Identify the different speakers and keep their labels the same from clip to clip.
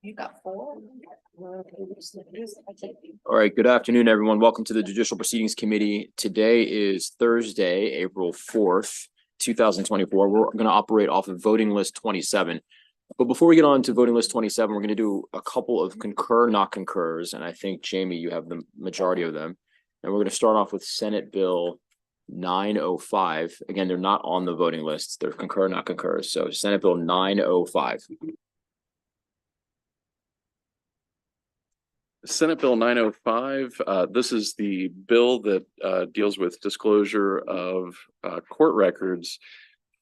Speaker 1: You got 4?
Speaker 2: All right, good afternoon, everyone. Welcome to the Judicial Proceedings Committee. Today is Thursday, April 4th, 2024. We're going to operate off of voting list 27. But before we get on to voting list 27, we're going to do a couple of concur, not concurs. And I think, Jamie, you have the majority of them. And we're going to start off with Senate Bill 905. Again, they're not on the voting list. They're concur, not concurs. So Senate Bill 905.
Speaker 3: Senate Bill 905, this is the bill that deals with disclosure of court records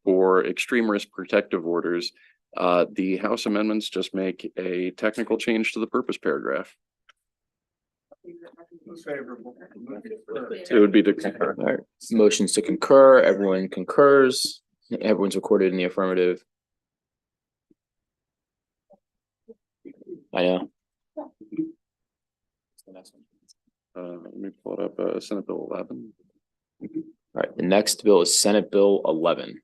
Speaker 3: for extreme risk protective orders. The House amendments just make a technical change to the purpose paragraph. It would be to concur.
Speaker 2: All right, motions to concur. Everyone concurs. Everyone's recorded in the affirmative. I know.
Speaker 3: Let me pull it up. Senate Bill 11.
Speaker 2: All right, the next bill is Senate Bill 11.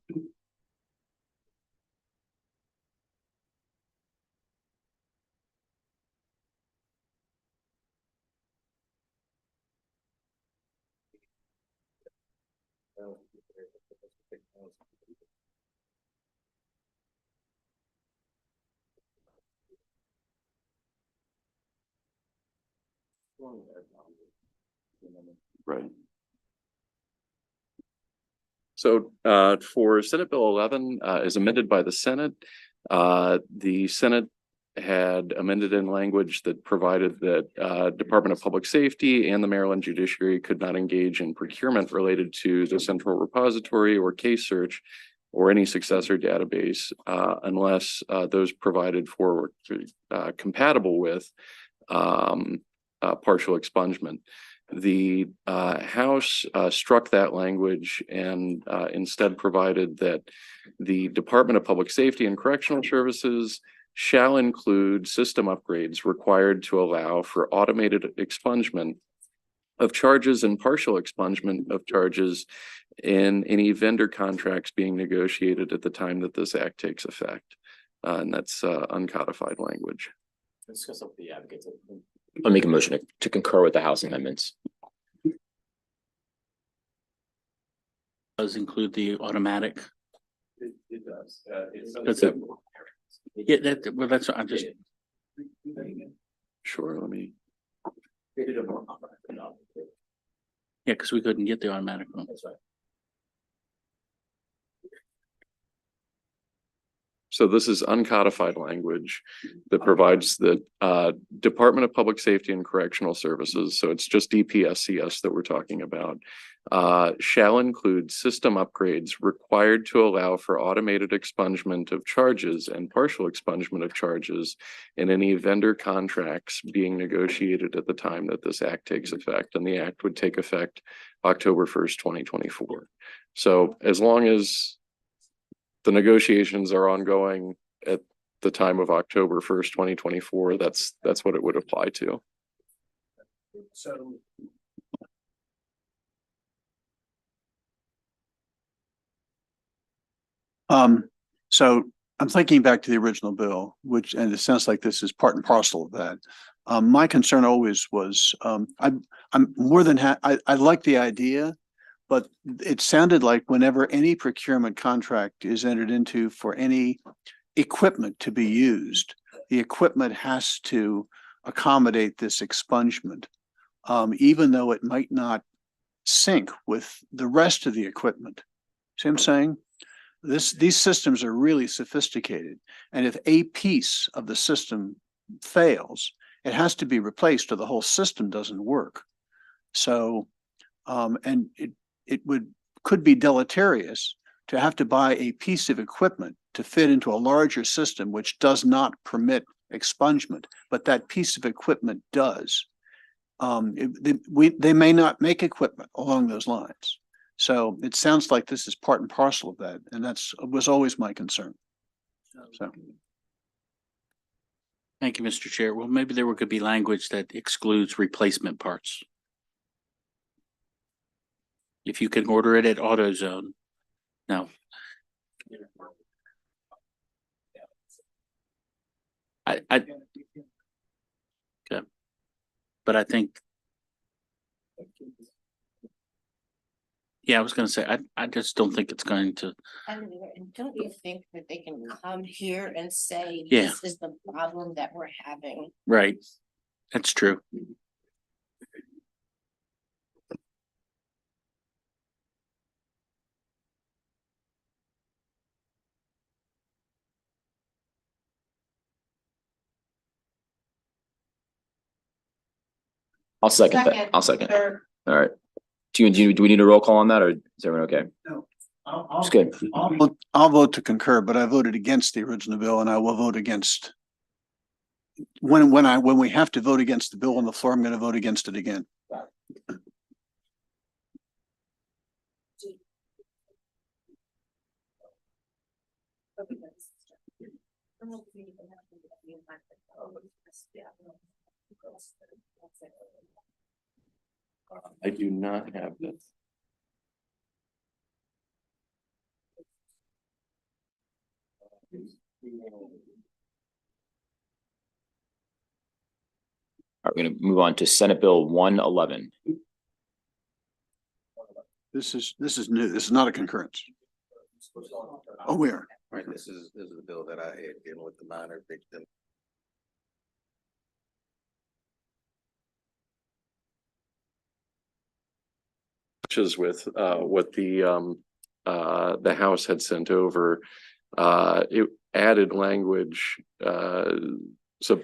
Speaker 3: Right. So for Senate Bill 11 as amended by the Senate had amended in language that provided that Department of Public Safety and the Maryland Judiciary could not engage in procurement related to the central repository or case search or any successor database unless those provided for compatible with partial expungement. The House struck that language and instead provided that the Department of Public Safety and Correctional Services shall include system upgrades required to allow for automated expungement of charges and partial expungement of charges in any vendor contracts being negotiated at the time that this act takes effect. And that's uncodified language.
Speaker 2: Discuss with the advocates. I'll make a motion to concur with the House amendments.
Speaker 4: Does include the automatic.
Speaker 3: It does.
Speaker 4: Yeah, that's what I'm just.
Speaker 3: Sure, let me.
Speaker 4: Yeah, because we couldn't get the automatic one.
Speaker 2: That's right.
Speaker 3: So this is uncodified language that provides the Department of Public Safety and Correctional Services, so it's just DPSCS that we're talking about, shall include system upgrades required to allow for automated expungement of charges and partial expungement of charges in any vendor contracts being negotiated at the time that this act takes effect. And the act would take effect October 1st, 2024. So as long as the negotiations are ongoing at the time of October 1st, 2024. That's what it would apply to.
Speaker 5: So I'm thinking back to the original bill, and it sounds like this is part and parcel of that. My concern always was, I'm more than I like the idea, but it sounded like whenever any procurement contract is entered into for any equipment to be used, the equipment has to accommodate this expungement, even though it might not sync with the rest of the equipment. See what I'm saying? These systems are really sophisticated. And if a piece of the system fails, it has to be replaced or the whole system doesn't work. So, and it could be deleterious to have to buy a piece of equipment to fit into a larger system, which does not permit expungement, but that piece of equipment does. They may not make equipment along those lines. So it sounds like this is part and parcel of that. And was always my concern. So.
Speaker 4: Thank you, Mr. Chair. Well, maybe there could be language that excludes replacement parts. If you can order it at AutoZone. No. But I think. Yeah, I was gonna say, I just don't think it's going to,
Speaker 1: And don't you think that they can come here and say,
Speaker 4: Yeah.
Speaker 1: this is the problem that we're having?
Speaker 4: right, that's true.
Speaker 2: I'll second that.
Speaker 1: Second.
Speaker 2: I'll second.
Speaker 1: Third.
Speaker 2: All right. Do we need a roll call on that, or is everyone okay?
Speaker 5: No.
Speaker 2: It's good.
Speaker 5: I'll vote to concur, but I voted against the original bill and I will vote against. When we have to vote against the bill on the floor, I'm going to vote against it again.
Speaker 3: I do not have this.
Speaker 2: All right, we're gonna move on to Senate Bill 111.
Speaker 5: This is new. This is not a concurrence. Oh, we are.
Speaker 6: Right, this is the bill that I had dealing with the minor victim.
Speaker 3: Matches with what the House had sent over. It added language, so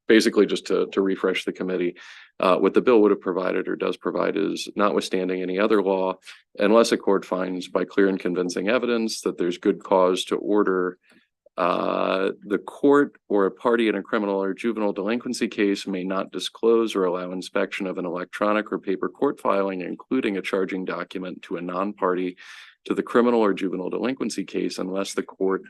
Speaker 3: basically just to refresh the committee, what the bill would have provided or does provide is notwithstanding any other law, unless a court finds by clear and convincing evidence that there's good cause to order the court or a party in a criminal or juvenile delinquency case may not disclose or allow inspection of an electronic or paper court filing, including a charging document to a non-party to the criminal or juvenile delinquency case unless the court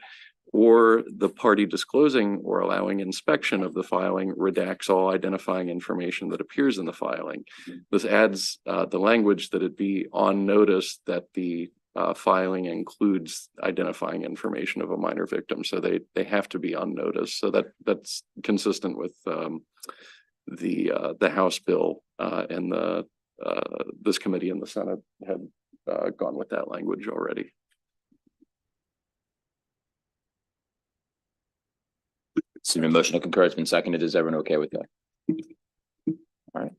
Speaker 3: or the party disclosing or allowing inspection of the filing redacts all identifying information that appears in the filing. This adds the language that it be on notice that the filing includes identifying information of a minor victim. So they have to be on notice. So that's consistent with the House bill and this committee in the Senate had gone with that language already.
Speaker 2: So the motion to concur has been seconded. Is everyone okay with that? All right.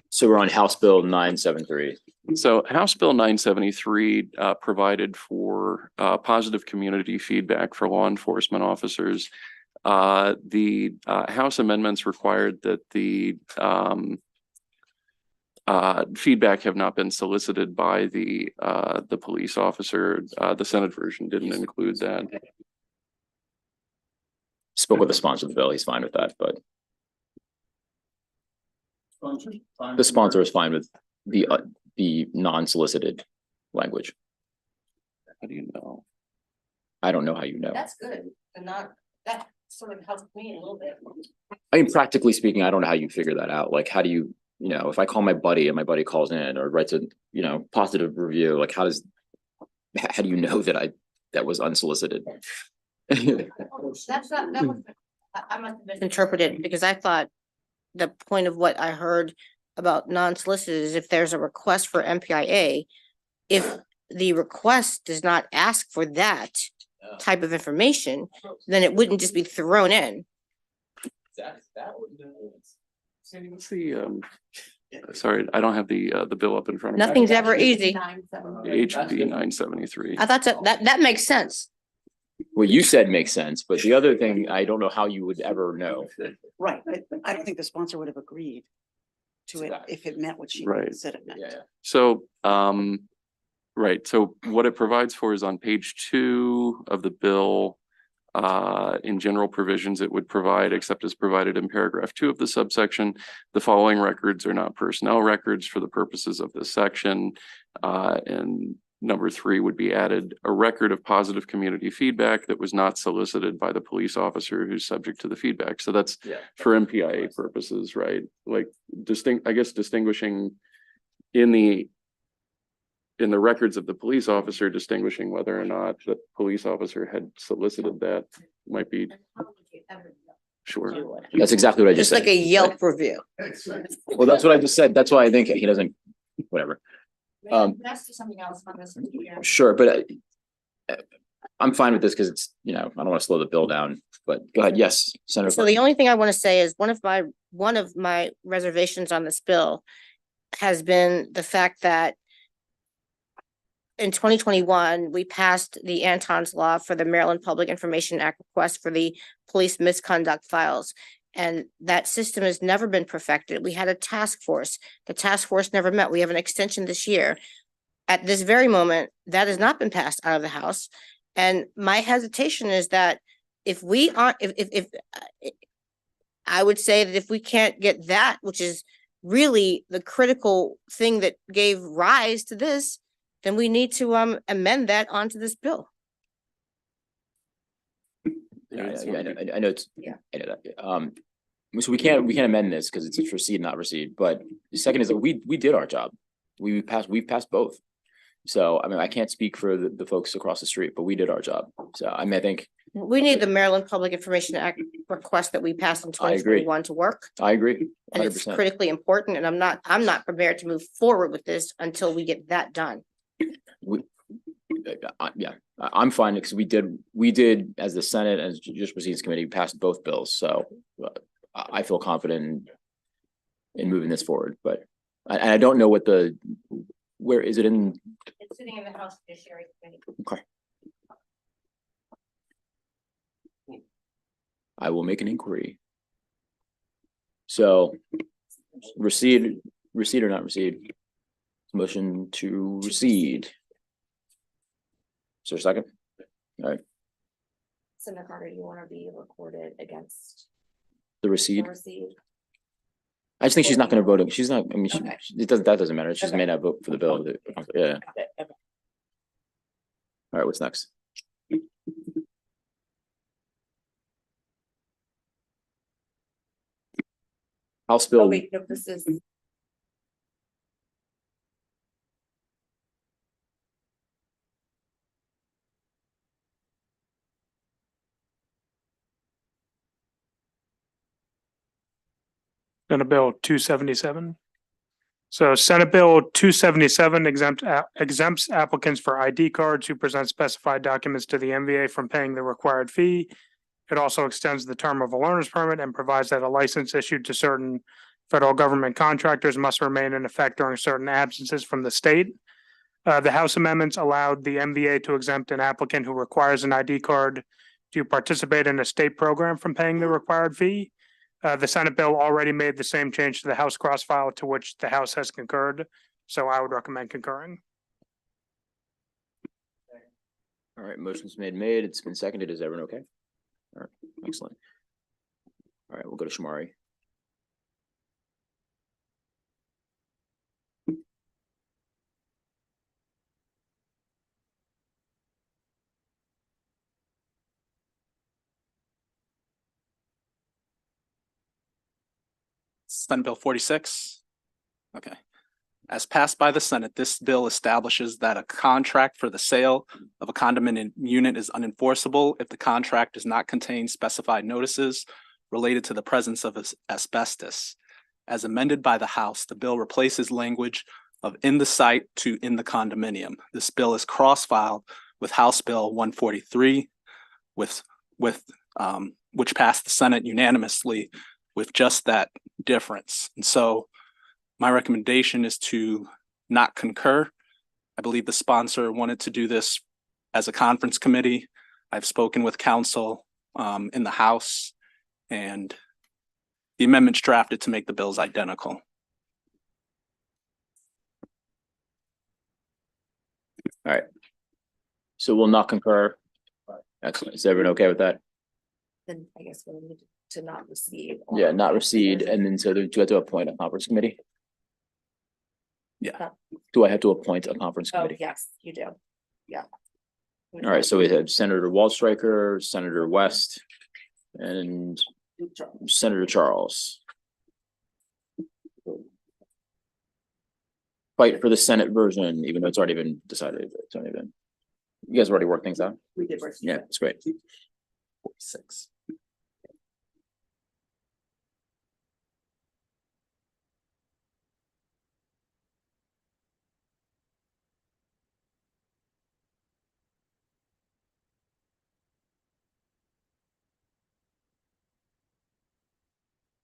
Speaker 2: So we're on House Bill 973.
Speaker 3: So House Bill 973 provided for positive community feedback for law enforcement officers. The House amendments required that the feedback have not been solicited by the police officer. The Senate version didn't include that.
Speaker 2: Spoke with the sponsor of the bill. He's fine with that, but the sponsor is fine with the non-solicited language.
Speaker 3: How do you know?
Speaker 2: I don't know how you know.
Speaker 1: That's good, and that sort of helped me a little bit.
Speaker 2: I mean, practically speaking, I don't know how you figure that out. Like, how do you, if I call my buddy and my buddy calls in or writes a, positive review, like how do you know that was unsolicited?
Speaker 1: That's not, that was, I must have misinterpreted, because I thought the point of what I heard about non-solicited is if there's a request for MPIA, if the request does not ask for that type of information, then it wouldn't just be thrown in.
Speaker 3: Sandy, what's the sorry, I don't have the bill up in front of me.
Speaker 1: Nothing's ever easy.
Speaker 3: HB 973.
Speaker 1: I thought that makes sense.
Speaker 2: What you said makes sense, but the other thing, I don't know how you would ever know.
Speaker 7: Right, but I don't think the sponsor would have agreed to it if it meant what she
Speaker 3: Right.
Speaker 7: said it meant.
Speaker 3: So, right, so what it provides for is on page 2 of the bill, in general provisions, it would provide, except as provided in paragraph 2 of the subsection, the following records are not personnel records for the purposes of this section. And number 3 would be added, a record of positive community feedback that was not solicited by the police officer who's subject to the feedback. So that's for MPIA purposes, right? Like distinguishing in the records of the police officer, distinguishing whether or not the police officer had solicited that might be sure.
Speaker 2: That's exactly what I just
Speaker 1: Just like
Speaker 2: said.
Speaker 1: a Yelp review.
Speaker 2: Well, that's what I just said. That's why I think he doesn't, whatever.
Speaker 1: Let's do something else on this.
Speaker 2: Sure, but I'm fine with this because it's, I don't want to slow the bill down, but go ahead. Yes, Senator.
Speaker 1: So the only thing I want to say is one of my reservations on this bill has been the fact that in 2021, we passed the Anton's Law for the Maryland Public Information Act request for the police misconduct files. And that system has never been perfected. We had a task force. The task force never met. We have an extension this year. At this very moment, that has not been passed out of the House. And my hesitation is that if we aren't, if I would say that if we can't get that, which is really the critical thing that gave rise to this, then we need to amend that onto this bill.
Speaker 2: Yeah, I know it's,
Speaker 1: Yeah.
Speaker 2: I know that. So we can't amend this because it's proceed, not recede. But the second is that we did our job. We passed both. So, I mean, I can't speak for the folks across the street, but we did our job. So, I mean, I think.
Speaker 1: We need the Maryland Public Information Act request that we passed in
Speaker 2: I agree.
Speaker 1: 2021 to work.
Speaker 2: I agree.
Speaker 1: And it's
Speaker 2: 100%.
Speaker 1: critically important, and I'm not prepared to move forward with this until we get that done.
Speaker 2: I'm fine because we did as the Senate, as Judicial Proceedings Committee, passed both bills. So I feel confident in moving this forward, but I don't know where is it in?
Speaker 1: It's sitting in the House Judiciary Committee.
Speaker 2: Okay. I will make an inquiry. So recede or not recede? Motion to recede. Is there a second? All right,
Speaker 8: Senator Carter, you want to be recorded against
Speaker 2: the recede.
Speaker 8: the receipt?
Speaker 2: I just think she's not going to vote. She's not, I mean,
Speaker 8: Okay.
Speaker 2: that doesn't matter. She just may not vote for the bill. Yeah.
Speaker 8: Okay.
Speaker 2: All right, what's next? House
Speaker 8: Oh,
Speaker 2: Bill,
Speaker 8: wait, no, this is.
Speaker 9: Senate Bill 277. So Senate Bill 277 exempts applicants for ID cards who present specified documents to the MVA from paying the required fee. It also extends the term of a learner's permit and provides that a license issued to certain federal government contractors must remain in effect during certain absences from the state. The House amendments allowed the MVA to exempt an applicant who requires an ID card to participate in a state program from paying the required fee. The Senate bill already made the same change to the House crossfile, to which the House has concurred. So I would recommend concurring.
Speaker 2: all right, motion's made. It's been seconded. Is everyone okay? All right, excellent. All right, we'll go to Shamari.
Speaker 10: Senate Bill 46. Okay. As passed by the Senate, this bill establishes that a contract for the sale of a condominium unit is unenforceable if the contract does not contain specified notices related to the presence of asbestos. As amended by the House, the bill replaces language of in the site to in the condominium. This bill is cross-filed with House Bill 143, which passed the Senate unanimously with just that difference. And so my recommendation is to not concur. I believe the sponsor wanted to do this as a conference committee. I've spoken with counsel in the House, and the amendments drafted to make the bills identical.
Speaker 2: All right. So we'll not concur. Excellent. Is everyone okay with that?
Speaker 8: Then I guess we'll need to not receive.
Speaker 2: Yeah, not recede. And then so do you have to appoint a conference committee? Do I have to appoint a conference
Speaker 8: Oh,
Speaker 2: committee?
Speaker 8: yes, you do. Yeah.
Speaker 2: All right, so we have Senator Waldstreicher, Senator West, and Senator Charles. Fight for the Senate version, even though it's already been decided. It's already been. You guys already worked things out?
Speaker 7: We did work.
Speaker 2: Yeah, it's great.
Speaker 10: 46.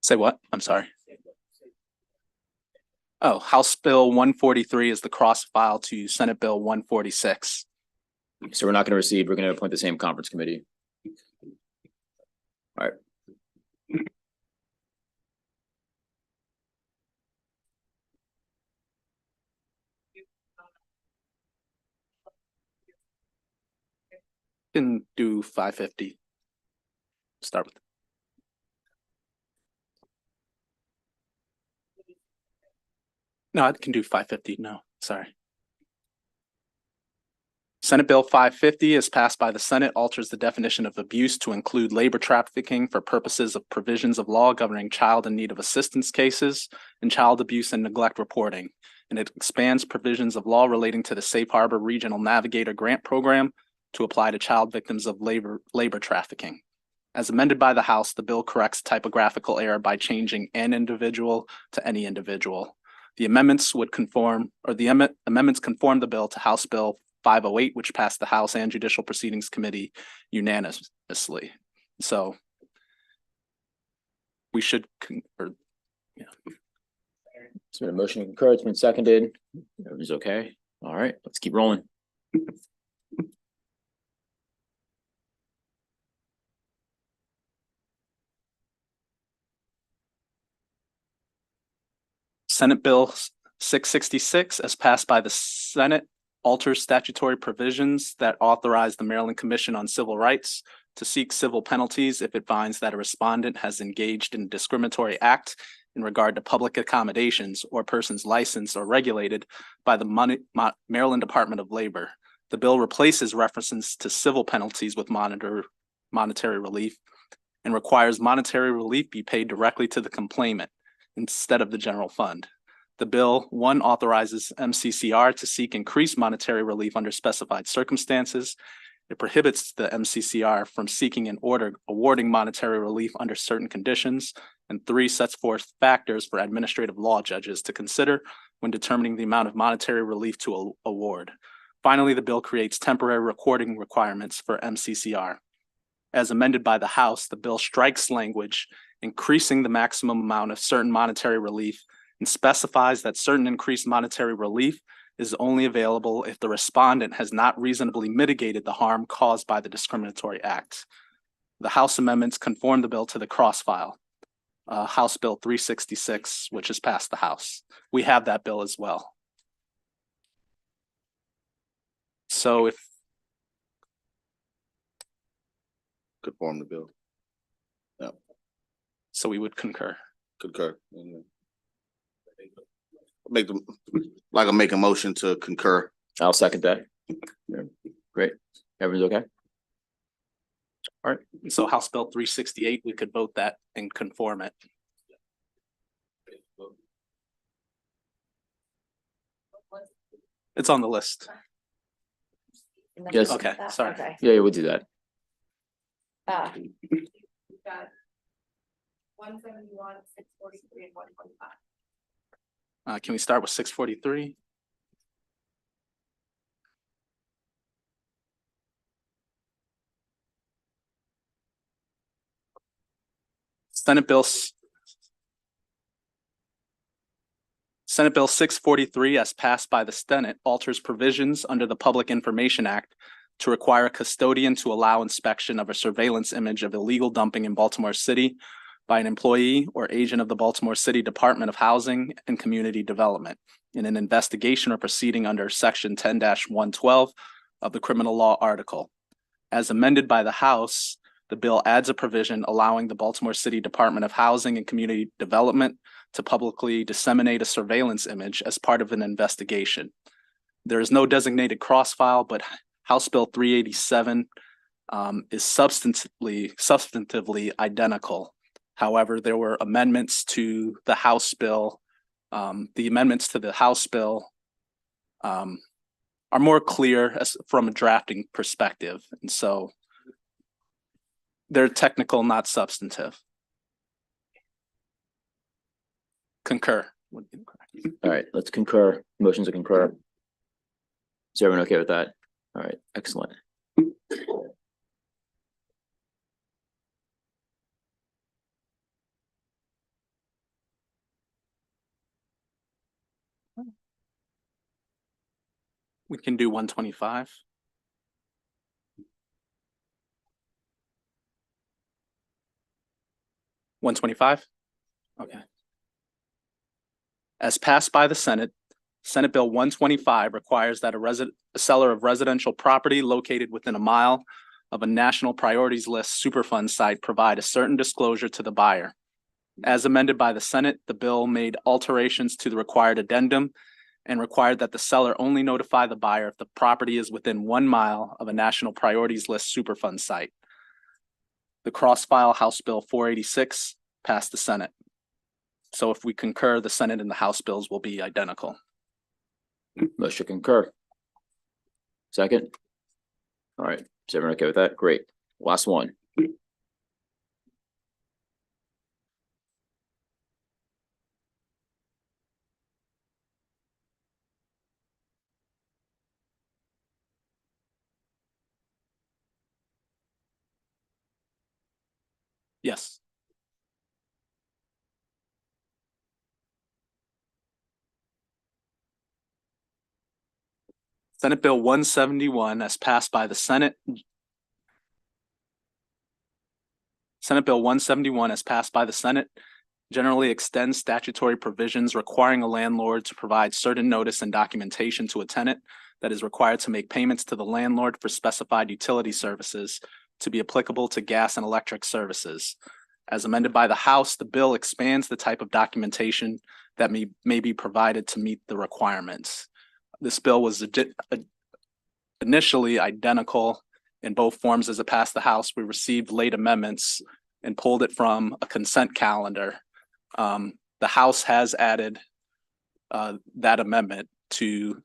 Speaker 10: Say what? I'm sorry. Oh, House Bill 143 is the cross file to Senate Bill 146.
Speaker 2: So we're not going to receive, we're going to appoint the same conference committee. All right.
Speaker 10: Can do 550. Start with. No, I can do 550. No, sorry. Senate Bill 550 is passed by the Senate, alters the definition of abuse to include labor trafficking for purposes of provisions of law governing child in need of assistance cases and child abuse and neglect reporting. And it expands provisions of law relating to the Safe Harbor Regional Navigator Grant Program to apply to child victims of labor trafficking. As amended by the House, the bill corrects typographical error by changing an individual to any individual. The amendments would conform, or the amendments conform the bill to House Bill 508, which passed the House and Judicial Proceedings Committee unanimously. So we should,
Speaker 2: It's been a motion to concur, it's been seconded. Everything's okay. All right, let's keep rolling.
Speaker 10: Senate Bill 666, as passed by the Senate, alters statutory provisions that authorize the Maryland Commission on Civil Rights to seek civil penalties if it finds that a respondent has engaged in a discriminatory act in regard to public accommodations or persons licensed or regulated by the Maryland Department of Labor. The bill replaces references to civil penalties with monetary relief and requires monetary relief be paid directly to the complainant instead of the general fund. The bill, one, authorizes MCCR to seek increased monetary relief under specified circumstances. It prohibits the MCCR from seeking an order awarding monetary relief under certain conditions. And 3, sets forth factors for administrative law judges to consider when determining the amount of monetary relief to award. Finally, the bill creates temporary recording requirements for MCCR. As amended by the House, the bill strikes language increasing the maximum amount of certain monetary relief and specifies that certain increased monetary relief is only available if the respondent has not reasonably mitigated the harm caused by the discriminatory act. The House amendments conform the bill to the cross-file, House Bill 366, which has passed the House. We have that bill as well. So
Speaker 6: Conform the bill.
Speaker 10: So we would concur.
Speaker 6: Concur. Make a motion to concur.
Speaker 2: I'll second that. Yeah, great. Everyone's okay?
Speaker 10: All right, so House Bill 368, we could vote that and conform it. It's on the list.
Speaker 2: Yes.
Speaker 10: Okay, sorry.
Speaker 8: Okay.
Speaker 2: Yeah, we'll do that.
Speaker 8: We've got 171, 643, and 125.
Speaker 10: Can we start with 643? Senate Bill 643, as passed by the Senate, alters provisions under the Public Information Act to require a custodian to allow inspection of a surveillance image of illegal dumping in Baltimore City by an employee or agent of the Baltimore City Department of Housing and Community Development in an investigation or proceeding under Section 10-112 of the Criminal Law Article. As amended by the House, the bill adds a provision allowing the Baltimore City Department of Housing and Community Development to publicly disseminate a surveillance image as part of an investigation. There is no designated cross-file, but House Bill 387 is substantively identical. However, there were amendments to the House bill. The amendments to the House bill are more clear from a drafting perspective, and so they're technical, not substantive. Concur.
Speaker 2: All right, let's concur. Motion to concur. Is everyone okay with that? All right, excellent.
Speaker 10: We can do 125. $125? Okay. As passed by the Senate, Senate Bill 125 requires that a seller of residential property located within a mile of a National Priorities List Superfund site provide a certain disclosure to the buyer. As amended by the Senate, the bill made alterations to the required addendum and required that the seller only notify the buyer if the property is within 1 mile of a National Priorities List Superfund site. The cross-file House Bill 486 passed the Senate. So if we concur, the Senate and the House bills will be identical.
Speaker 2: Motion to concur. Second. All right, is everyone okay with that? Great. Last one.
Speaker 10: Yes. Senate Bill 171 as passed by the Senate. Senate Bill 171 as passed by the Senate generally extends statutory provisions requiring a landlord to provide certain notice and documentation to a tenant that is required to make payments to the landlord for specified utility services to be applicable to gas and electric services. As amended by the House, the bill expands the type of documentation that may be provided to meet the requirements. This bill was initially identical in both forms as it passed the House. We received late amendments and pulled it from a consent calendar. The House has added that amendment to,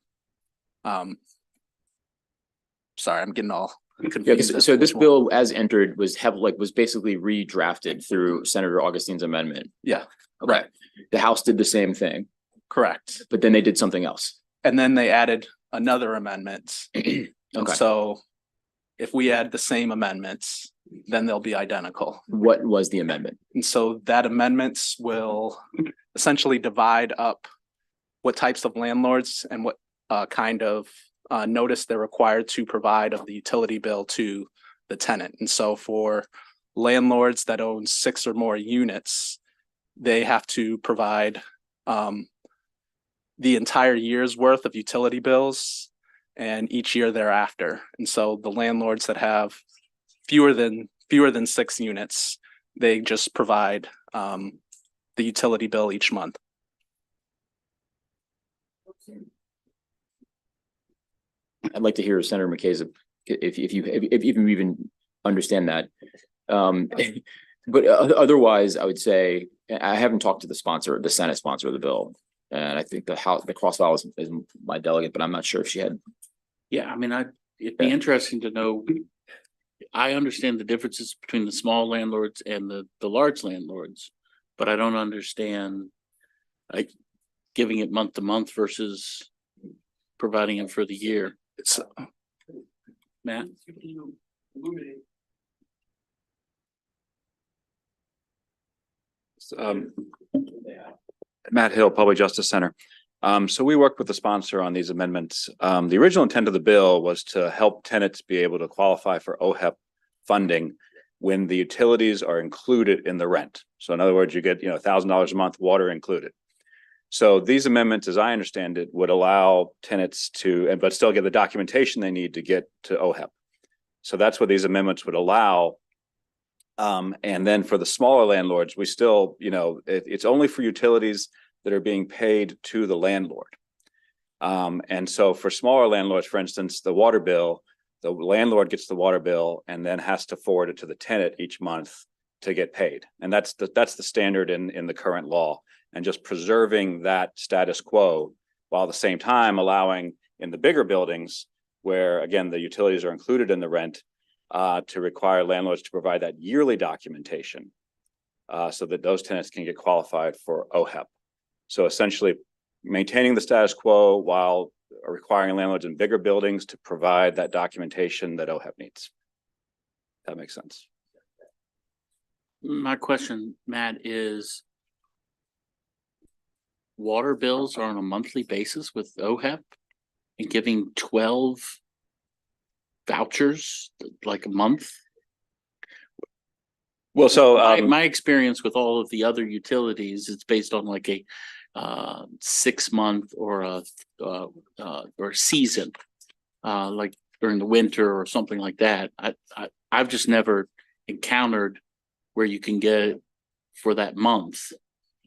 Speaker 10: sorry, I'm getting all confused.
Speaker 2: Yeah, so this bill as entered was basically redrafted through Senator Augustine's amendment.
Speaker 10: Yeah.
Speaker 2: Okay. The House did the same thing.
Speaker 10: Correct.
Speaker 2: But then they did something else.
Speaker 10: And then they added another amendment. And
Speaker 2: Okay.
Speaker 10: so if we add the same amendments, then they'll be identical.
Speaker 2: What was the amendment?
Speaker 10: And so that amendments will essentially divide up what types of landlords and what kind of notice they're required to provide of the utility bill to the tenant. And so for landlords that own 6 or more units, they have to provide the entire year's worth of utility bills and each year thereafter. And so the landlords that have fewer than 6 units, they just provide the utility bill each month.
Speaker 2: I'd like to hear Senator McKay's, if you even understand that. But otherwise, I would say, I haven't talked to the Senate sponsor of the bill. And I think the cross-file is my delegate, but I'm not sure if she had.
Speaker 4: Yeah, I mean, it'd be interesting to know. I understand the differences between the small landlords and the large landlords, but I don't understand like giving it month to month versus providing it for the year.
Speaker 10: It's
Speaker 4: Matt?
Speaker 11: Matt Hill, Public Justice Center. So we worked with the sponsor on these amendments. The original intent of the bill was to help tenants be able to qualify for OHEP funding when the utilities are included in the rent. So in other words, you get, $1,000 a month, water included. So these amendments, as I understand it, would allow tenants to, but still get the documentation they need to get to OHEP. So that's what these amendments would allow And then for the smaller landlords, we still, it's only for utilities that are being paid to the landlord. And so for smaller landlords, for instance, the water bill, the landlord gets the water bill and then has to forward it to the tenant each month to get paid. And that's the standard in the current law, and just preserving that status quo while at the same time allowing in the bigger buildings where, again, the utilities are included in the rent, to require landlords to provide that yearly documentation so that those tenants can get qualified for OHEP. So essentially maintaining the status quo while requiring landlords in bigger buildings to provide that documentation that OHEP needs. That makes sense.
Speaker 4: My question, Matt, is water bills are on a monthly basis with OHEP and giving 12 vouchers like a month?
Speaker 11: Well, so
Speaker 4: My experience with all of the other utilities, it's based on like a 6-month or a season, like during the winter or something like that. I've just never encountered where you can get it for that month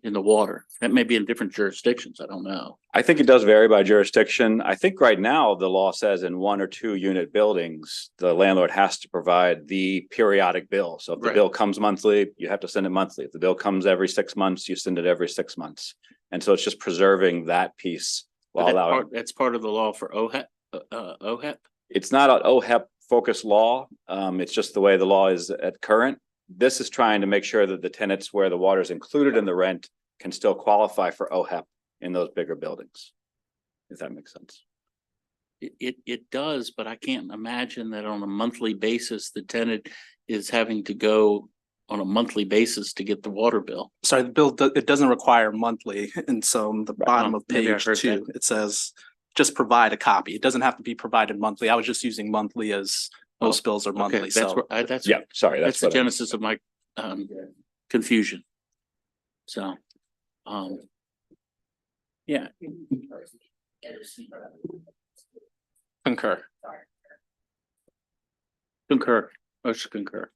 Speaker 4: in the water. That may be in different jurisdictions. I don't know.
Speaker 11: I think it does vary by jurisdiction. I think right now the law says in 1 or 2 unit buildings, the landlord has to provide the periodic bill. So if the
Speaker 4: Right.
Speaker 11: bill comes monthly, you have to send it monthly. If the bill comes every 6 months, you send it every 6 months. And so it's just preserving that piece while allowing.
Speaker 4: That's part of the law for OHEP. OHEP.
Speaker 11: It's not an OHEP focused law. It's just the way the law is at current. This is trying to make sure that the tenants where the water is included in the rent can still qualify for OHEP in those bigger buildings, if that makes sense.
Speaker 4: It does, but I can't imagine that on a monthly basis, the tenant is having to go on a monthly basis to get the water bill.
Speaker 10: Sorry, the bill, it doesn't require monthly. And so on the bottom of
Speaker 4: Maybe I
Speaker 10: page
Speaker 4: heard
Speaker 10: 2, it says just provide a copy. It doesn't have to be provided monthly. I was just using monthly as most bills are monthly.
Speaker 4: Okay, that's
Speaker 10: So
Speaker 4: where that's
Speaker 11: Yeah, sorry.
Speaker 4: that's the
Speaker 11: what I-
Speaker 4: genesis of my confusion. So, yeah.
Speaker 10: concur.
Speaker 4: Concur. Motion concur.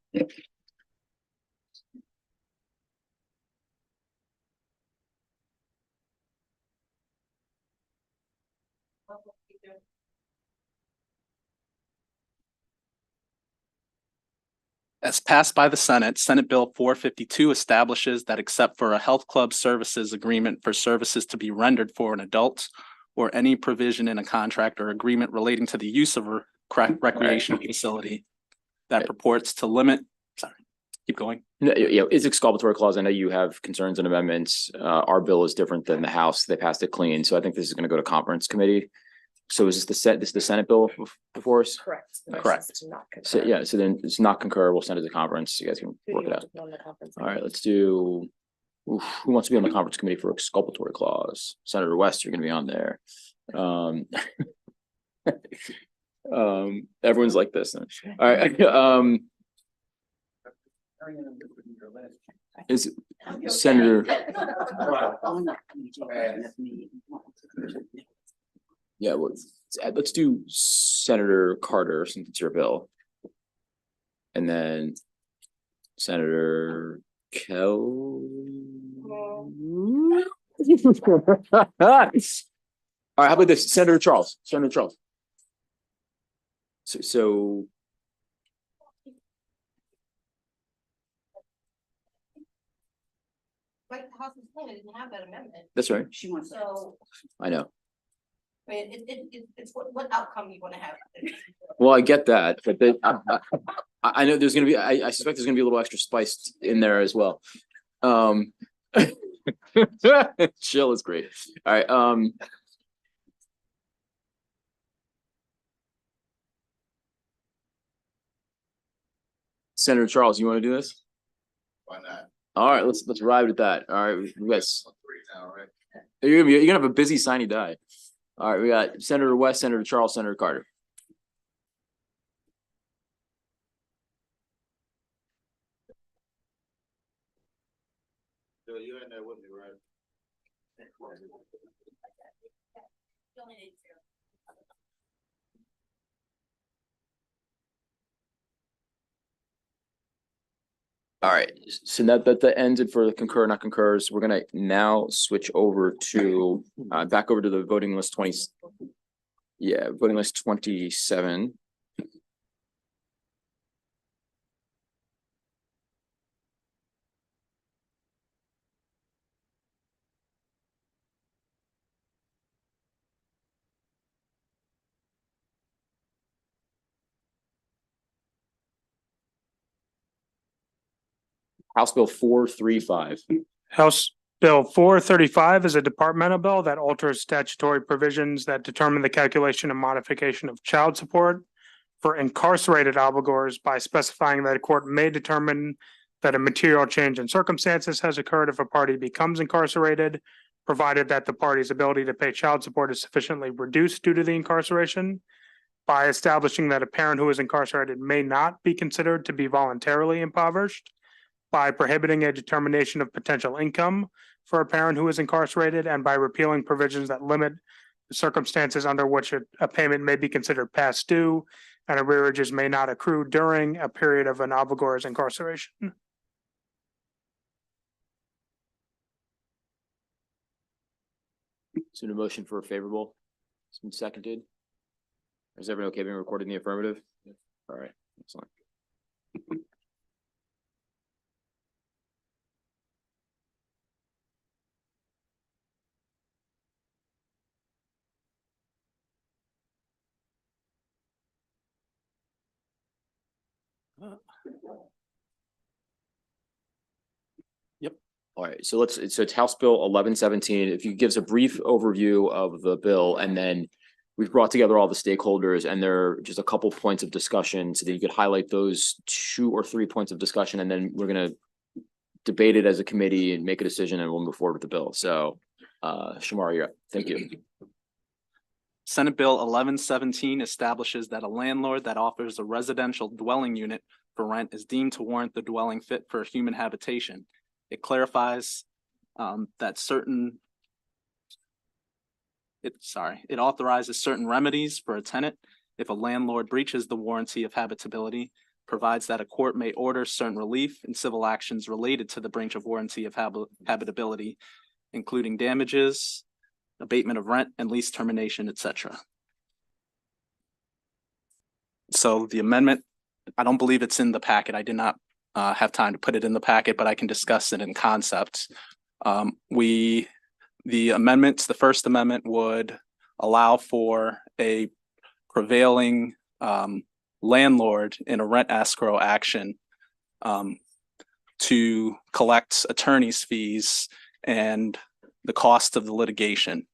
Speaker 10: As passed by the Senate, Senate Bill 452 establishes that except for a health club services agreement for services to be rendered for an adult or any provision in a contract or agreement relating to the use of a recreational facility that purports to limit, sorry, keep going.
Speaker 2: No, it's exculpatory clause. I know you have concerns and amendments. Our bill is different than the House. They passed it clean. So I think this is going to go to conference committee. So is this the Senate bill before us?
Speaker 8: Correct.
Speaker 10: Correct.
Speaker 2: So yeah, so then it's not concur. We'll send it to conference. You guys can work it out. All right, let's do. Who wants to be on the conference committee for exculpatory clause? Senator West, you're going to be on there. Everyone's like this. All right. Is Senator? Yeah, well, let's do Senator Carter since it's your bill. And then Senator Kell. All right, how about this? Senator Charles. So
Speaker 1: Like the House of Senate didn't have that amendment.
Speaker 2: that's right.
Speaker 7: She wants.
Speaker 1: So,
Speaker 2: I know.
Speaker 1: I mean, it's what outcome you want to have.
Speaker 2: Well, I get that, but I know there's gonna be, I suspect there's gonna be a little extra spice in there as well. Chill is great. All right, Senator Charles, you want to do this?
Speaker 6: Why not?
Speaker 2: All right, let's ride with that. All right, we got,
Speaker 6: 3 now, right?
Speaker 2: you're gonna have a busy signy day. All right, we got Senator West, Senator Charles, Senator Carter.
Speaker 6: So you in there with me, right?
Speaker 2: All right, so that ends it for the concur, not concurs. We're gonna now switch over to, back over to the voting list voting list 27. House Bill 435.
Speaker 9: House Bill 435 is a departmental bill that alters statutory provisions that determine the calculation and modification of child support for incarcerated obligors by specifying that a court may determine that a material change in circumstances has occurred if a party becomes incarcerated, provided that the party's ability to pay child support is sufficiently reduced due to the incarceration, by establishing that a parent who is incarcerated may not be considered to be voluntarily impoverished, by prohibiting a determination of potential income for a parent who is incarcerated, and by repealing provisions that limit the circumstances under which a payment may be considered past due and arrearages may not accrue during a period of an obligor's incarceration.
Speaker 2: So the motion for favorable has been seconded. Is everyone okay being recorded in the affirmative? All right, excellent.
Speaker 10: Yep.
Speaker 2: All right, so it's House Bill 1117. If you give us a brief overview of the bill, and then we've brought together all the stakeholders, and there are just a couple points of discussion so that you could highlight those 2 or 3 points of discussion, and then we're gonna debate it as a committee and make a decision, and we'll move forward with the bill. So, Shamar, you're up. Thank you.
Speaker 10: Senate Bill 1117 establishes that a landlord that offers a residential dwelling unit for rent is deemed to warrant the dwelling fit for human habitation. It clarifies that it authorizes certain remedies for a tenant if a landlord breaches the warranty of habitability, provides that a court may order certain relief in civil actions related to the breach of warranty of habitability, including damages, abatement of rent, and lease termination, etc. So the amendment, I don't believe it's in the packet. I did not have time to put it in the packet, but I can discuss it in concept. The amendments, the first amendment would allow for a prevailing landlord in a rent escrow action to collect attorney's fees and the cost of the litigation.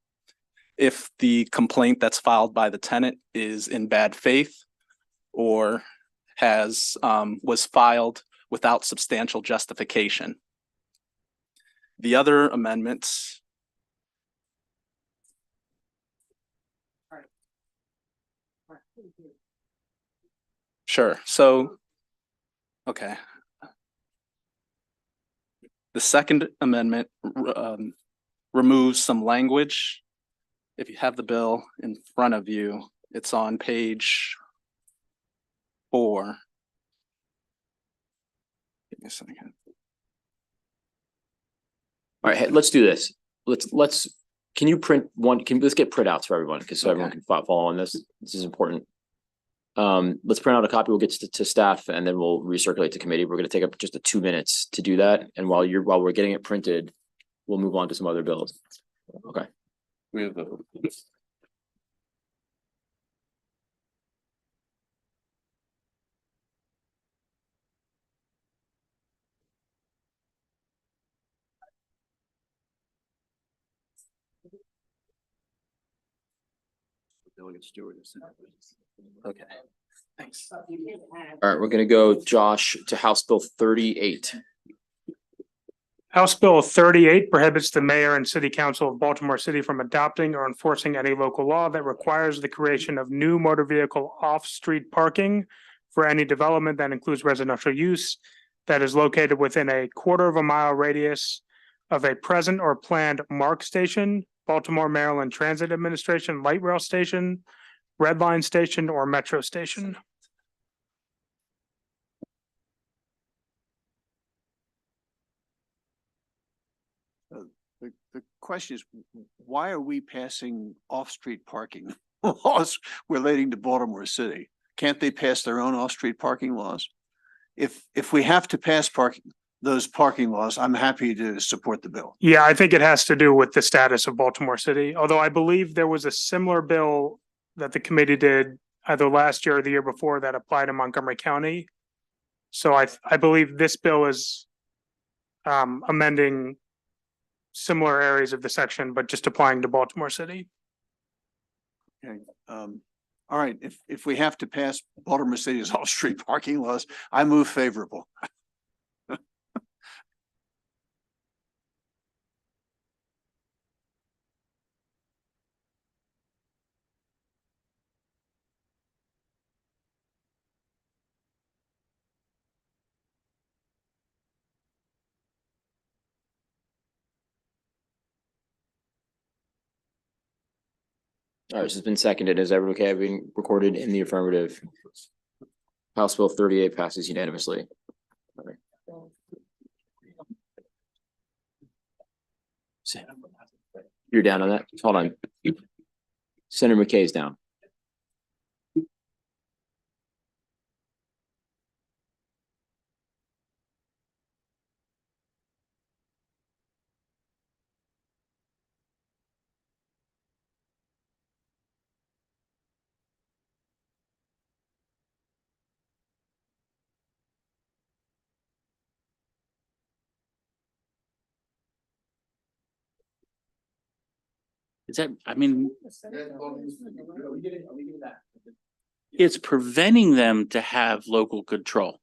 Speaker 10: If the complaint that's filed by the tenant is in bad faith or was filed without substantial justification. The other amendments. Sure, so, okay. The second amendment removes some language. If you have the bill in front of you, it's on page 4. Give me a second.
Speaker 2: All right, hey, let's do this. Can you print one? Let's get printouts for everyone, because so everyone can follow on this. This is important. Let's print out a copy. We'll get to staff, and then we'll recirculate to committee. We're going to take up just 2 minutes to do that. And while we're getting it printed, we'll move on to some other bills. Okay.
Speaker 3: We have the.
Speaker 10: Okay, thanks.
Speaker 2: All right, we're going to go, Josh, to House Bill 38.
Speaker 9: House Bill 38 prohibits the mayor and city council of Baltimore City from adopting or enforcing any local law that requires the creation of new motor vehicle off-street parking for any development that includes residential use that is located within a 1/4 mile radius of a present or planned MARC station, Baltimore, Maryland Transit Administration light rail station, red line station, or metro station.
Speaker 5: The question is, why are we passing off-street parking laws relating to Baltimore City? Can't they pass their own off-street parking laws? If we have to pass those parking laws, I'm happy to support the bill.
Speaker 9: Yeah, I think it has to do with the status of Baltimore City, although I believe there was a similar bill that the committee did either last year or the year before that applied to Montgomery County. So I believe this bill is amending similar areas of the section, but just applying to Baltimore City.
Speaker 5: Okay, all right, if we have to pass Baltimore City's off-street parking laws, I move favorable.
Speaker 2: All right, this has been seconded. Is everyone okay being recorded in the affirmative? House Bill 38 passes unanimously. All right. You're down on that? Hold on. Senator McKay's down.
Speaker 4: Is that, I mean, it's preventing them to have local control.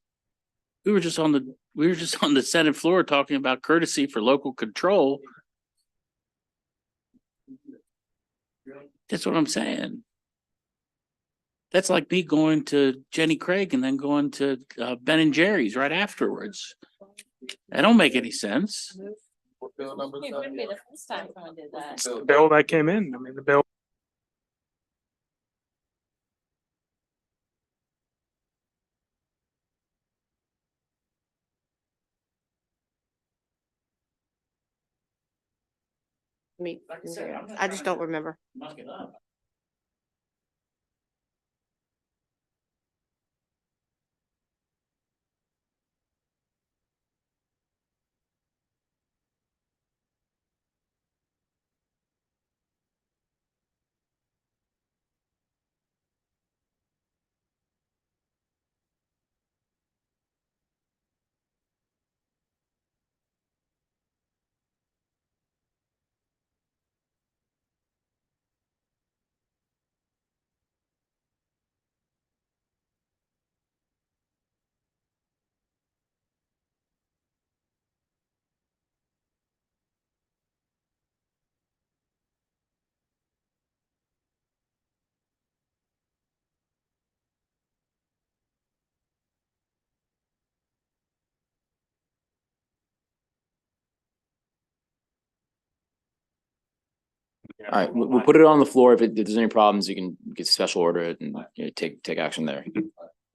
Speaker 4: We were just on the Senate floor talking about courtesy for local control. That's what I'm saying. That's like me going to Jenny Craig and then going to Ben and Jerry's right afterwards. That don't make any sense.
Speaker 8: It wouldn't be the first time someone did that.
Speaker 9: It's the bill that came in. I mean, the bill.
Speaker 1: Me, I just don't remember.
Speaker 4: Muck it up.
Speaker 2: All right, we'll put it on the floor. If there's any problems, you can get special order it and take action there.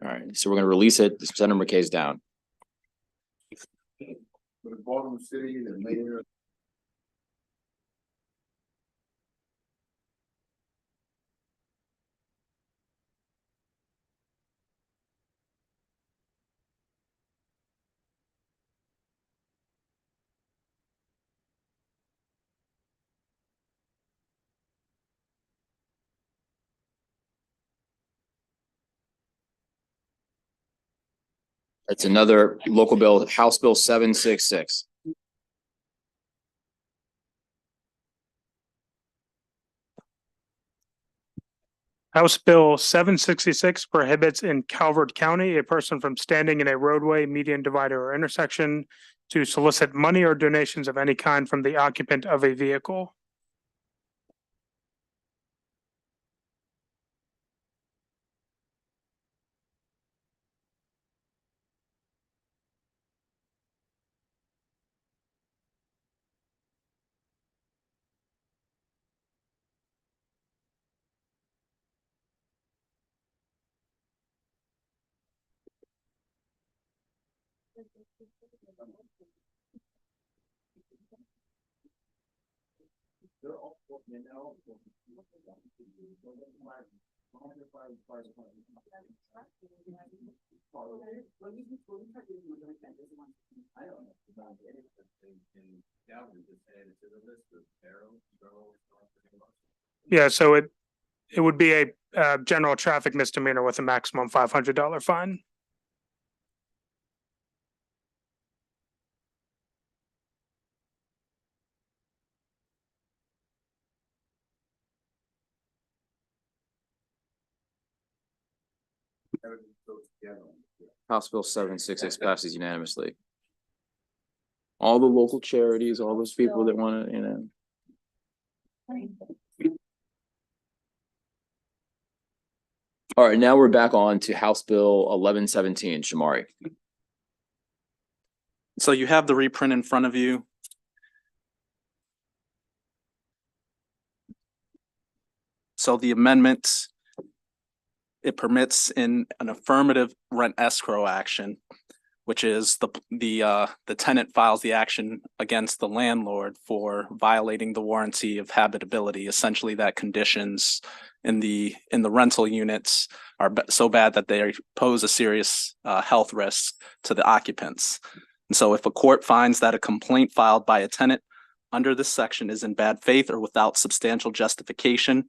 Speaker 2: All right, so we're gonna release it. Senator McKay's down.
Speaker 6: Baltimore City, the mayor.
Speaker 2: It's another local bill, House Bill 766.
Speaker 9: House Bill 766 prohibits in Calvert County a person from standing in a roadway, median divider, or intersection to solicit money or donations of any kind from the occupant of a vehicle. Yeah, so it would be a general traffic misdemeanor with a maximum $500 fine.
Speaker 2: House Bill 766 passes unanimously. All the local charities, all those people that want to, All right, now we're back on to House Bill 1117, Shamari.
Speaker 10: So you have the reprint in front of you. So the amendment, it permits in an affirmative rent escrow action, which is the tenant files the action against the landlord for violating the warranty of habitability. Essentially, that conditions in the rental units are so bad that they pose a serious health risk to the occupants. And so if a court finds that a complaint filed by a tenant under this section is in bad faith or without substantial justification,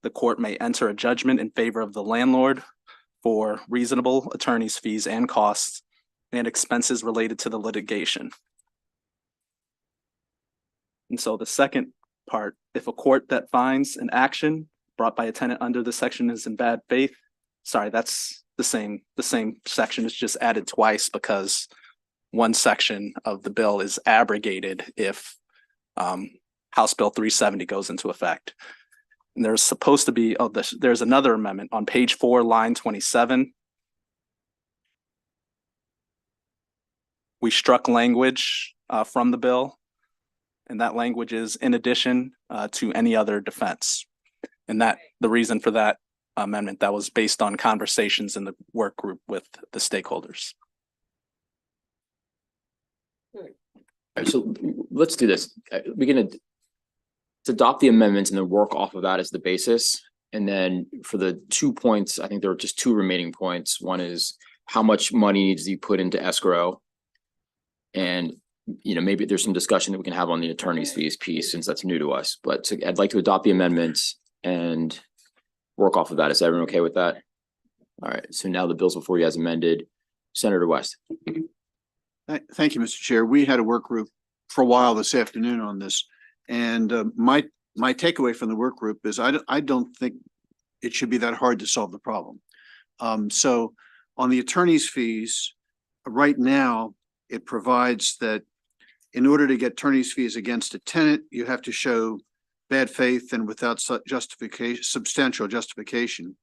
Speaker 10: the court may enter a judgment in favor of the landlord for reasonable attorney's fees and costs and expenses related to the litigation. And so the second part, if a court that finds an action brought by a tenant under this section is in bad faith, sorry, that's the same section. It's just added twice because one section of the bill is abrogated if House Bill 370 goes into effect. And there's supposed to be, there's another amendment on page 4, line 27. We struck language from the bill, and that language is in addition to any other defense. And that the reason for that amendment, that was based on conversations in the work group with the stakeholders.
Speaker 2: All right, so let's do this. We're gonna adopt the amendments and then work off of that as the basis. And then for the 2 points, I think there are just 2 remaining points. One is how much money needs to be put into escrow. And, maybe there's some discussion that we can have on the attorney's fees piece since that's new to us. But I'd like to adopt the amendments and work off of that. Is everyone okay with that? All right, so now the bill's before you as amended. Senator West.
Speaker 5: Thank you, Mr. Chair. We had a work group for a while this afternoon on this. And my takeaway from the work group is I don't think it should be that hard to solve the problem. So on the attorney's fees, right now, it provides that in order to get attorney's fees against a tenant, you have to show bad faith and without substantial justification.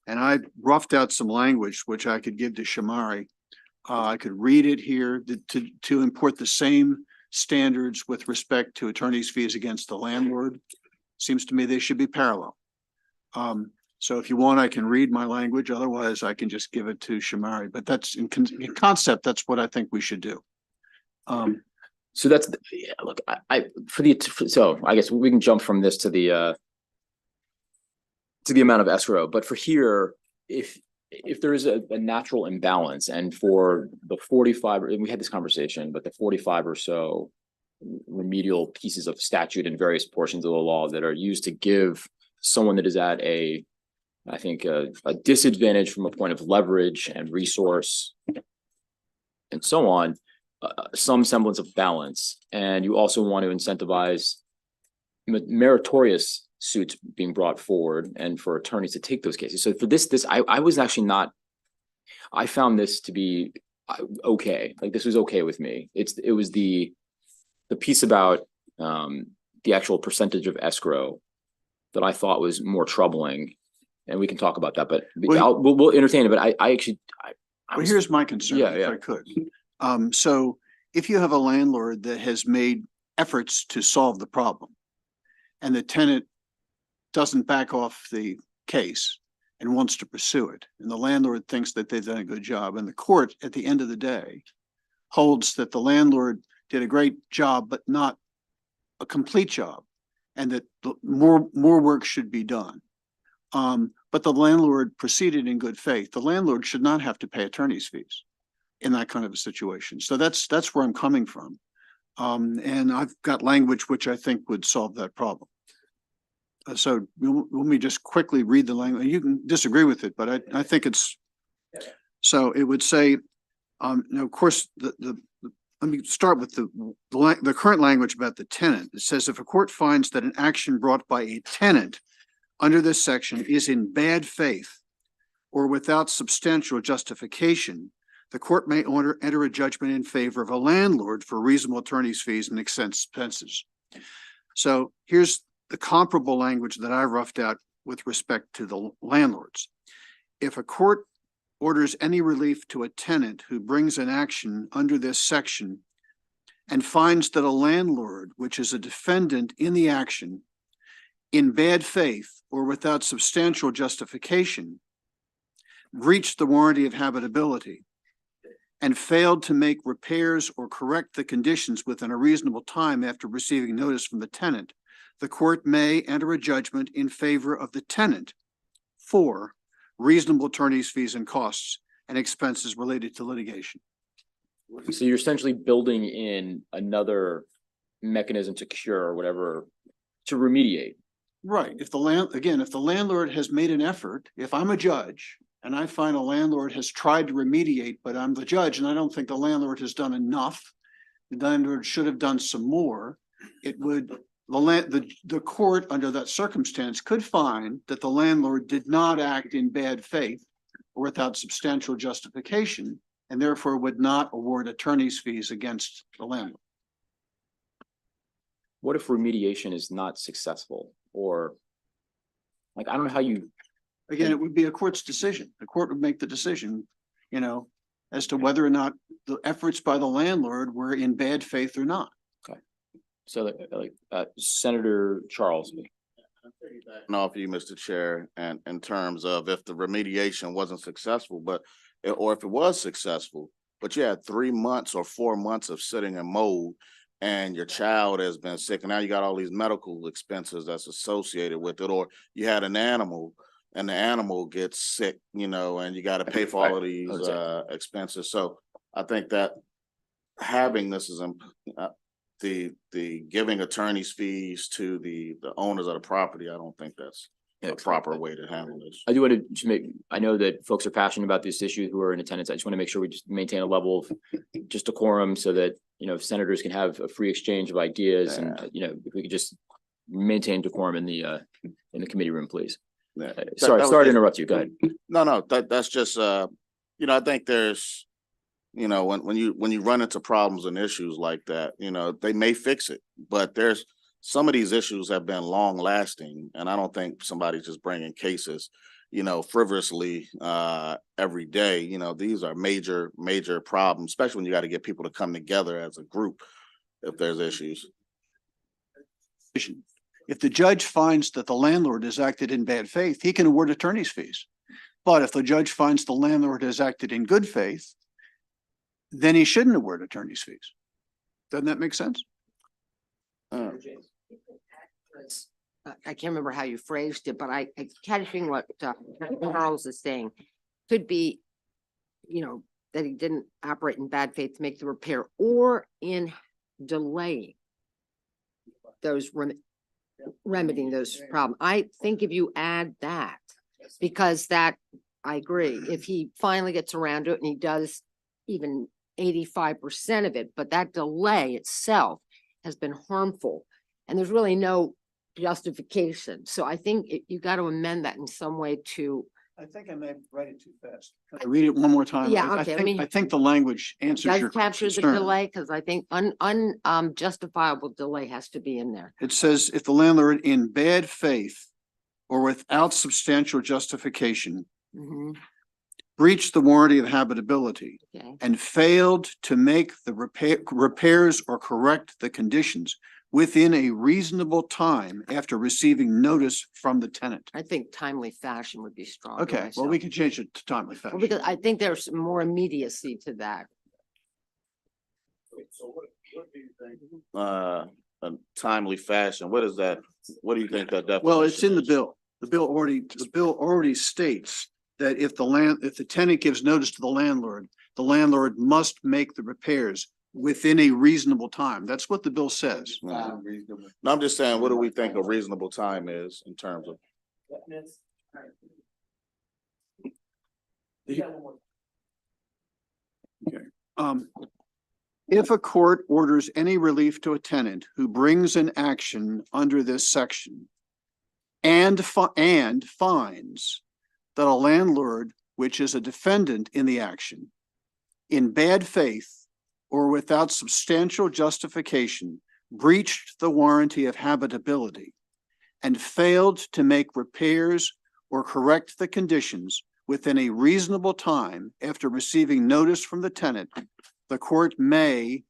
Speaker 5: And I roughed out some language which I could give to Shamari. I could read it here to import the same standards with respect to attorney's fees against the landlord. Seems to me they should be parallel. So if you want, I can read my language. Otherwise, I can just give it to Shamari. But that's in concept, that's what I think we should do.
Speaker 2: So that's look, so I guess we can jump from this to the amount of escrow. But for here, if there is a natural imbalance, and for the 45, and we had this conversation, but the 45 or so remedial pieces of statute in various portions of the law that are used to give someone that is at a disadvantage from a point of leverage and resource and so on, some semblance of balance. And you also want to incentivize meritorious suits being brought forward and for attorneys to take those cases. So for this, I was actually not, I found this to be okay. Like this was okay with me. It was the piece about the actual percentage of escrow that I thought was more troubling. And we can talk about that, but we'll entertain it. But I actually,
Speaker 5: well, here's my concern, if I could. So if you have a landlord that has made efforts to solve the problem and the tenant doesn't back off the case and wants to pursue it, and the landlord thinks that they've done a good job, and the court at the end of the day holds that the landlord did a great job, but not a complete job, and that more work should be done. But the landlord proceeded in good faith. The landlord should not have to pay attorney's fees in that kind of a situation. So that's where I'm coming from. And I've got language which I think would solve that problem. So let me just quickly read the language. You can disagree with it, but I think it's, so it would say, now of course, let me start with the current language about the tenant. It says if a court finds that an action brought by a tenant under this section is in bad faith or without substantial justification, the court may enter a judgment in favor of a landlord for reasonable attorney's fees and expenses. So here's the comparable language that I roughed out with respect to the landlords. If a court orders any relief to a tenant who brings an action under this section and finds that a landlord, which is a defendant in the action, in bad faith or without substantial justification, breached the warranty of habitability and failed to make repairs or correct the conditions within a reasonable time after receiving notice from the tenant, the court may enter a judgment in favor of the tenant for reasonable attorney's fees and costs and expenses related to litigation.
Speaker 2: So you're essentially building in another mechanism to cure or whatever, to remediate.
Speaker 5: Right. If the landlord has made an effort, if I'm a judge and I find a landlord has tried to remediate, but I'm the judge and I don't think the landlord has done enough, the landlord should have done some more, it would, the court under that circumstance could find that the landlord did not act in bad faith or without substantial justification, and therefore would not award attorney's fees against the landlord.
Speaker 2: What if remediation is not successful? Or like, I don't know how you,
Speaker 5: Again, it would be a court's decision. The court would make the decision, as to whether or not the efforts by the landlord were in bad faith or not.
Speaker 2: so Senator Charles.
Speaker 6: Off you, Mr. Chair, and in terms of if the remediation wasn't successful, or if it was successful, but you had 3 months or 4 months of sitting in mold and your child has been sick and now you got all these medical expenses that's associated with it, or you had an animal and the animal gets sick, and you got to pay for all of these expenses. So I think that having this is the giving attorney's fees to the owners of the property, I don't think that's a proper way to handle this.
Speaker 2: I do want to just I know that folks are passionate about this issue who are in attendance. I just want to make sure we just maintain a level of just decorum so that, senators can have a free exchange of ideas and, if we could just maintain decorum in the committee room, please.
Speaker 6: Yeah.
Speaker 2: Sorry to interrupt you. Go ahead.
Speaker 6: No, that's just, I think there's, when you run into problems and issues like that, they may fix it, but there's some of these issues have been long lasting, and I don't think somebody's just bringing cases, frivolously every day. These are major problems, especially when you got to get people to come together as a group if there's issues.
Speaker 5: If the judge finds that the landlord has acted in bad faith, he can award attorney's fees. But if the judge finds the landlord has acted in good faith, then he shouldn't award attorney's fees. Doesn't that make sense?
Speaker 1: I can't remember how you phrased it, but I catching what Charles is saying. Could be, that he didn't operate in bad faith to make the repair or in delaying those remedying those problems. I think if you add that, because that, I agree, if he finally gets around to it and he does even 85% of it, but that delay itself has been harmful and there's really no justification. So I think you got to amend that in some way to.
Speaker 5: I think I may write it too fast. Can I read it one more time?
Speaker 1: Yeah,
Speaker 5: I
Speaker 1: okay,
Speaker 5: think, I think the language answers your
Speaker 1: Does capture the
Speaker 5: concern.
Speaker 1: delay, because I think justifiable delay has to be in there.
Speaker 5: It says if the landlord in bad faith or without substantial justification
Speaker 1: Mhm,
Speaker 5: breached the warranty of habitability
Speaker 1: okay.
Speaker 5: and failed to make the repairs or correct the conditions within a reasonable time after receiving notice from the tenant.
Speaker 1: I think timely fashion would be strong.
Speaker 5: Okay, well, we can change it to timely fashion.
Speaker 1: Because I think there's more immediacy to that.
Speaker 6: a timely fashion. What is that? What do you think that definition?
Speaker 5: Well, it's in the
Speaker 6: is?
Speaker 5: bill. The bill already states that if the tenant gives notice to the landlord must make the repairs within a reasonable time. That's what the bill says.
Speaker 6: No, I'm just saying, what do we think a reasonable time is in terms of?
Speaker 5: If a court orders any relief to a tenant who brings an action under this section and finds that a landlord, which is a defendant in the action, in bad faith or without substantial justification, breached the warranty of habitability and failed to make repairs or correct the conditions within a reasonable time after receiving notice from the tenant, the court may.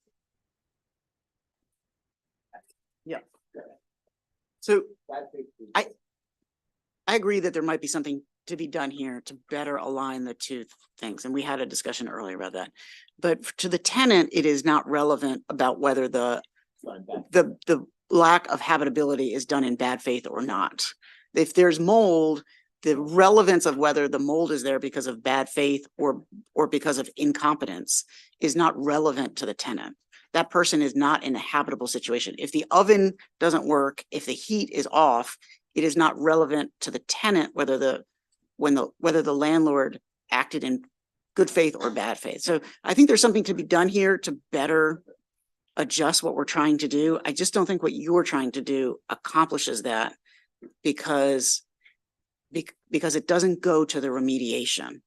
Speaker 7: So I agree that there might be something to be done here to better align the two things. And we had a discussion earlier about that. But to the tenant, it is not relevant about whether the lack of habitability is done in bad faith or not. If there's mold, the relevance of whether the mold is there because of bad faith or because of incompetence is not relevant to the tenant. That person is not in a habitable situation. If the oven doesn't work, if the heat is off, it is not relevant to the tenant whether the landlord acted in good faith or bad faith. So I think there's something to be done here to better adjust what we're trying to do. I just don't think what you're trying to do accomplishes that because it doesn't go to the remediation.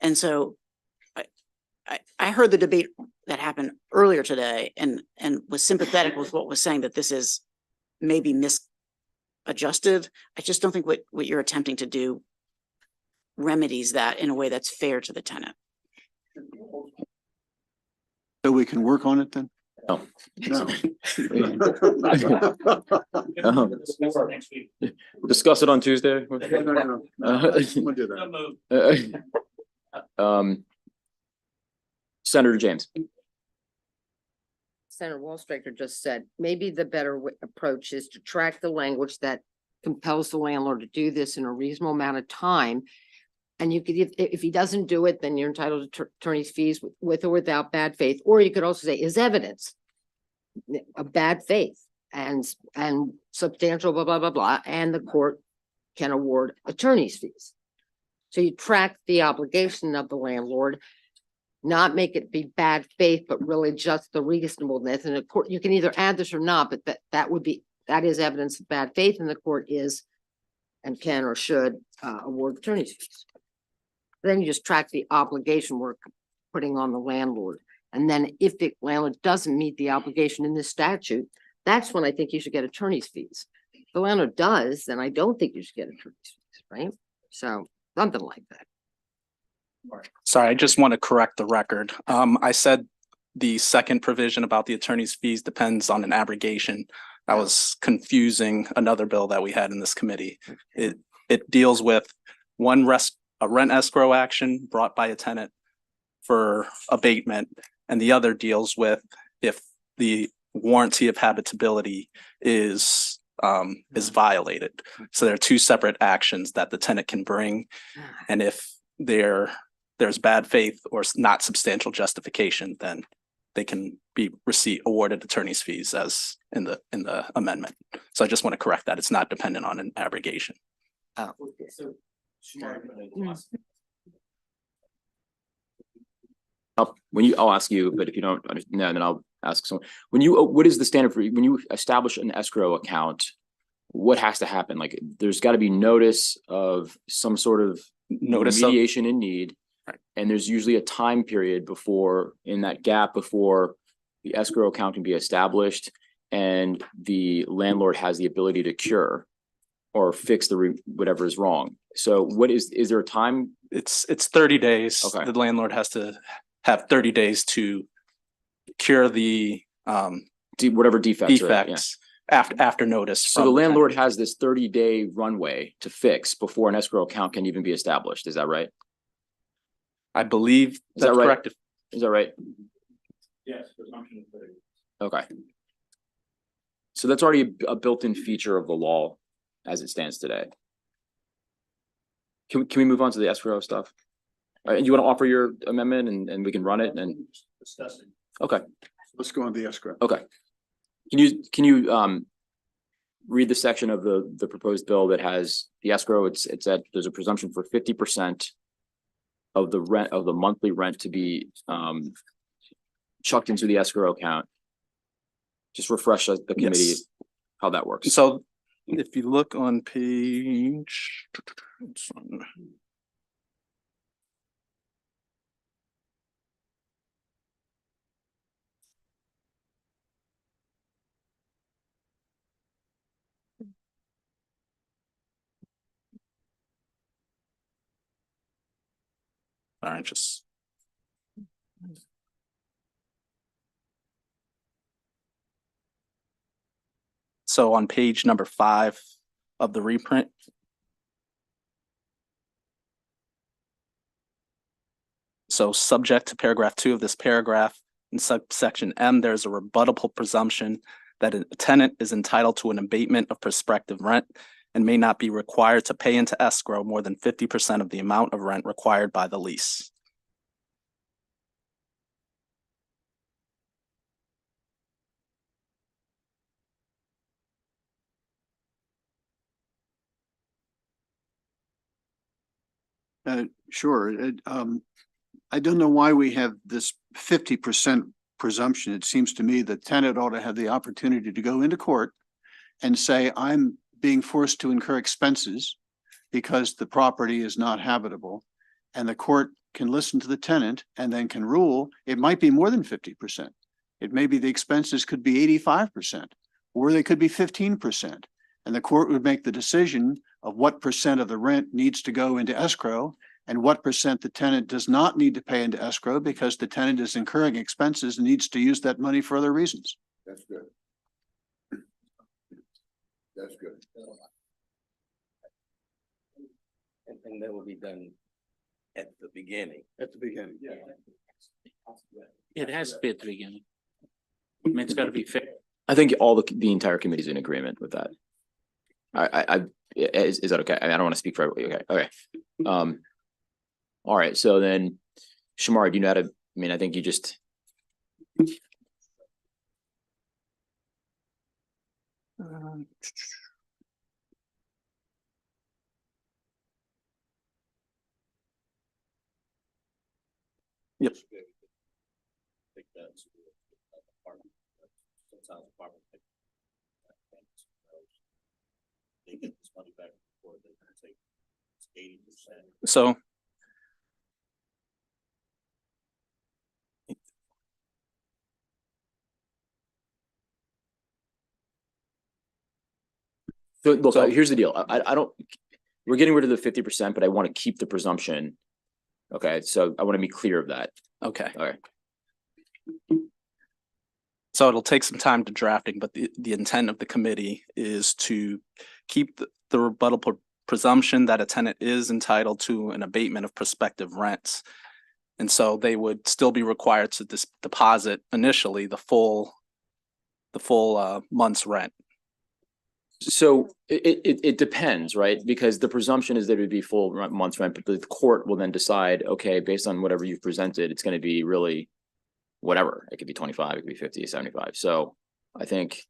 Speaker 7: And so I heard the debate that happened earlier today and was sympathetic with what was saying that this is maybe misadjusted. I just don't think what you're attempting to do remedies that in a way that's fair to the tenant.
Speaker 5: So we can work on it then?
Speaker 2: No.
Speaker 5: No.
Speaker 2: Discuss it on Tuesday.
Speaker 5: We'll do that.
Speaker 2: Senator James.
Speaker 1: Senator Wallstraker just said, maybe the better approach is to track the language that compels the landlord to do this in a reasonable amount of time. And you could, if he doesn't do it, then you're entitled to attorney's fees with or without bad faith. Or you could also say is evidence of bad faith and substantial blah, blah, blah, blah. And the court can award attorney's fees. So you track the obligation of the landlord, not make it be bad faith, but really just the reasonableness. And the court, you can either add this or not, but that is evidence of bad faith, and the court is and can or should award attorney's fees. Then you just track the obligation we're putting on the landlord. And then if the landlord doesn't meet the obligation in this statute, that's when I think you should get attorney's fees. If the landlord does, then I don't think you should get attorney's fees, right? So something like that.
Speaker 10: Sorry, I just want to correct the record. I said the second provision about the attorney's fees depends on an abrogation. I was confusing another bill that we had in this committee. It deals with a rent escrow action brought by a tenant for abatement, and the other deals with if the warranty of habitability is violated. So there are two separate actions that the tenant can bring, and if there's bad faith or not substantial justification, then they can be awarded attorney's fees as in the amendment. So I just want to correct that. It's not dependent on an abrogation.
Speaker 1: Oh.
Speaker 2: I'll ask you, but if you don't understand, then I'll ask someone. What is the standard for when you establish an escrow account? What has to happen? Like, there's got to be notice of some sort of mediation in need.
Speaker 10: Right.
Speaker 2: And there's usually a time period before the escrow account can be established and the landlord has the ability to cure or fix whatever is wrong. So is there a time?
Speaker 10: It's 30 days.
Speaker 2: Okay.
Speaker 10: The landlord has to have 30 days to cure the
Speaker 2: Whatever defects.
Speaker 10: defects after notice.
Speaker 2: So the landlord has this 30-day runway to fix before an escrow account can even be established. Is that right?
Speaker 10: I believe that's
Speaker 2: right?
Speaker 10: correct.
Speaker 2: Is that right?
Speaker 4: Yes. Presumption of 30.
Speaker 2: Okay. So that's already a built-in feature of the law as it stands today. Can we move on to the escrow stuff? All right, and you want to offer your amendment and we can run it and, okay,
Speaker 5: Let's go on the escrow.
Speaker 2: okay. Can you read the section of the proposed bill that has the escrow? It's that there's a presumption for 50% of the rent, of the monthly rent to be chucked into the escrow account. Just refresh the committee
Speaker 10: Yes.
Speaker 2: how that works.
Speaker 10: So if you look on page. All right, just. So on page number 5 of the reprint. So subject to paragraph 2 of this paragraph, in subsection M, there's a rebuttable presumption that a tenant is entitled to an abatement of prospective rent and may not be required to pay into escrow more than 50% of the amount of rent required by the lease.
Speaker 5: Sure. I don't know why we have this 50% presumption. It seems to me the tenant ought to have the opportunity to go into court and say, I'm being forced to incur expenses because the property is not habitable. And the court can listen to the tenant and then can rule it might be more than 50%. It may be the expenses could be 85%, or they could be 15%. And the court would make the decision of what percent of the rent needs to go into escrow and what percent the tenant does not need to pay into escrow because the tenant is incurring expenses and needs to use that money for other reasons.
Speaker 6: That's good. That's good.
Speaker 12: And that will be done at the beginning.
Speaker 5: At the beginning.
Speaker 6: Yeah.
Speaker 4: It has to be at the beginning. I mean, it's gotta be fair.
Speaker 2: I think the entire committee is in agreement with that. Is that okay? I don't want to speak for everybody. Okay. All right. So then, Shamar, do you know how to? I mean, I think you just.
Speaker 10: Yep.
Speaker 12: They get this money back before they can take 80%.
Speaker 10: So.
Speaker 2: So look,
Speaker 10: So-
Speaker 2: here's the deal. I don't. We're getting rid of the 50%, but I want to keep the presumption. Okay, so I want to be clear of that.
Speaker 10: Okay.
Speaker 2: All right.
Speaker 10: So it'll take some time to drafting, but the intent of the committee is to keep the rebuttable presumption that a tenant is entitled to an abatement of prospective rents. And so they would still be required to deposit initially the full month's rent.
Speaker 2: So it depends, right? Because the presumption is that it would be full month's rent, but the court will then decide, okay, based on whatever you've presented, it's going to be really whatever. It could be 25, it could be 50, 75. So I think,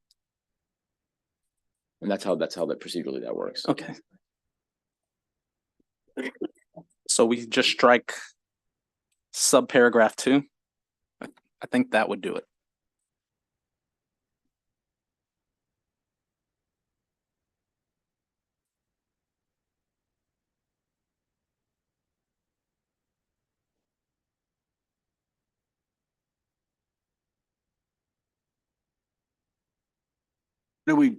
Speaker 2: and that's how that procedurally that works.
Speaker 10: Okay. So we just strike subparagraph 2. I think that would do it.
Speaker 5: Do we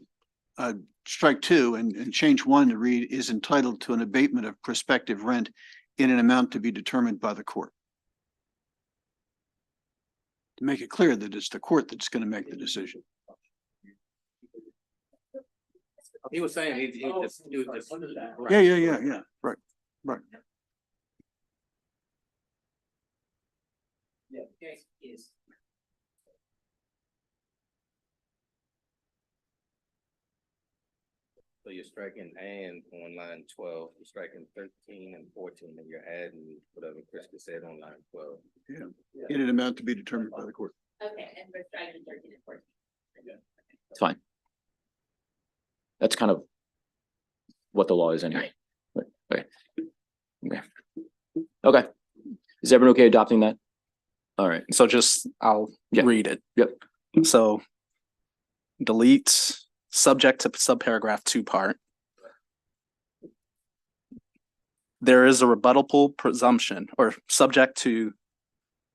Speaker 5: strike 2 and change 1 to read is entitled to an abatement of prospective rent in an amount to be determined by the court? To make it clear that it's the court that's going to make the decision.
Speaker 12: He was saying he just do this.
Speaker 5: Yeah. Right.
Speaker 12: Yeah, is. So you're striking and on line 12, you're striking 13 and 14, and you're adding whatever Krista said on line 12.
Speaker 5: In an amount to be determined by the court.
Speaker 8: Okay, and we're striking 13 and 14.
Speaker 2: It's fine. That's kind of what the law is anyway. But, okay. Okay. Okay. Is everyone okay adopting that? All right.
Speaker 10: So just, I'll
Speaker 2: Yeah.
Speaker 10: read it.
Speaker 2: Yep.
Speaker 10: So delete subject to subparagraph 2 part. There is a rebuttable presumption or subject to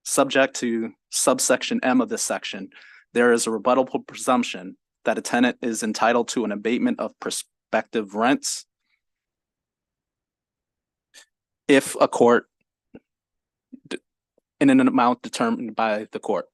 Speaker 10: subsection M of this section. There is a rebuttable presumption that a tenant is entitled to an abatement of prospective rents if a court in an amount determined by the court.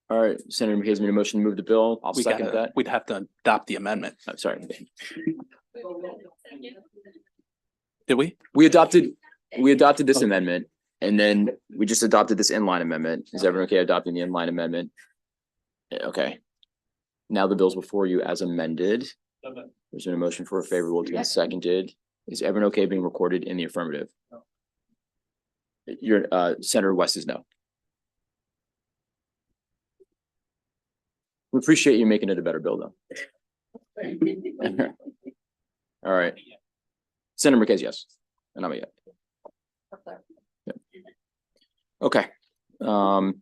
Speaker 2: All right. Senator McKay's made a motion to move the bill. I'll second that.
Speaker 10: We'd have to adopt the amendment.
Speaker 2: I'm sorry.
Speaker 10: Did we?
Speaker 2: We adopted this amendment and then we just adopted this inline amendment. Is everyone okay adopting the inline amendment? Okay. Now the bill's before you as amended. There's been a motion for a favorable to be seconded. Is everyone okay being recorded in the affirmative? Your Senator West is no. We appreciate you making it a better bill though. All right. Senator Marquez, yes. And I'm a yes. Yeah. Okay. All right.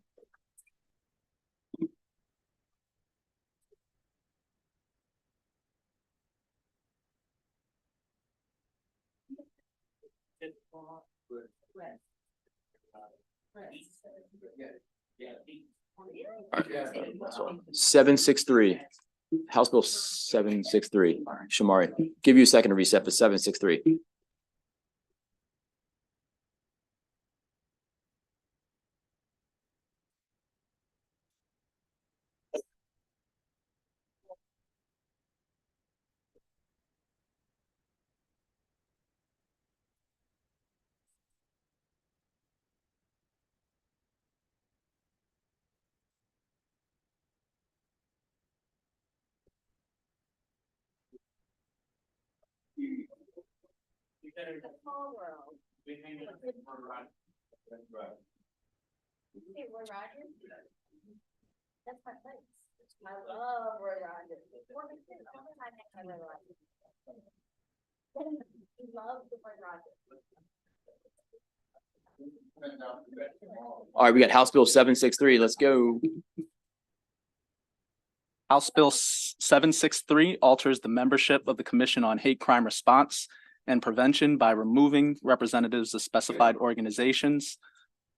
Speaker 2: 763, House Bill 763. Shamari, give you a second to reset for 763.
Speaker 8: That's my place. I love Roy Rogers. He loves the Roy Rogers.
Speaker 2: All right, we got House Bill 763. Let's go.
Speaker 10: House Bill 763 alters the membership of the Commission on Hate Crime Response and Prevention by removing representatives of specified organizations.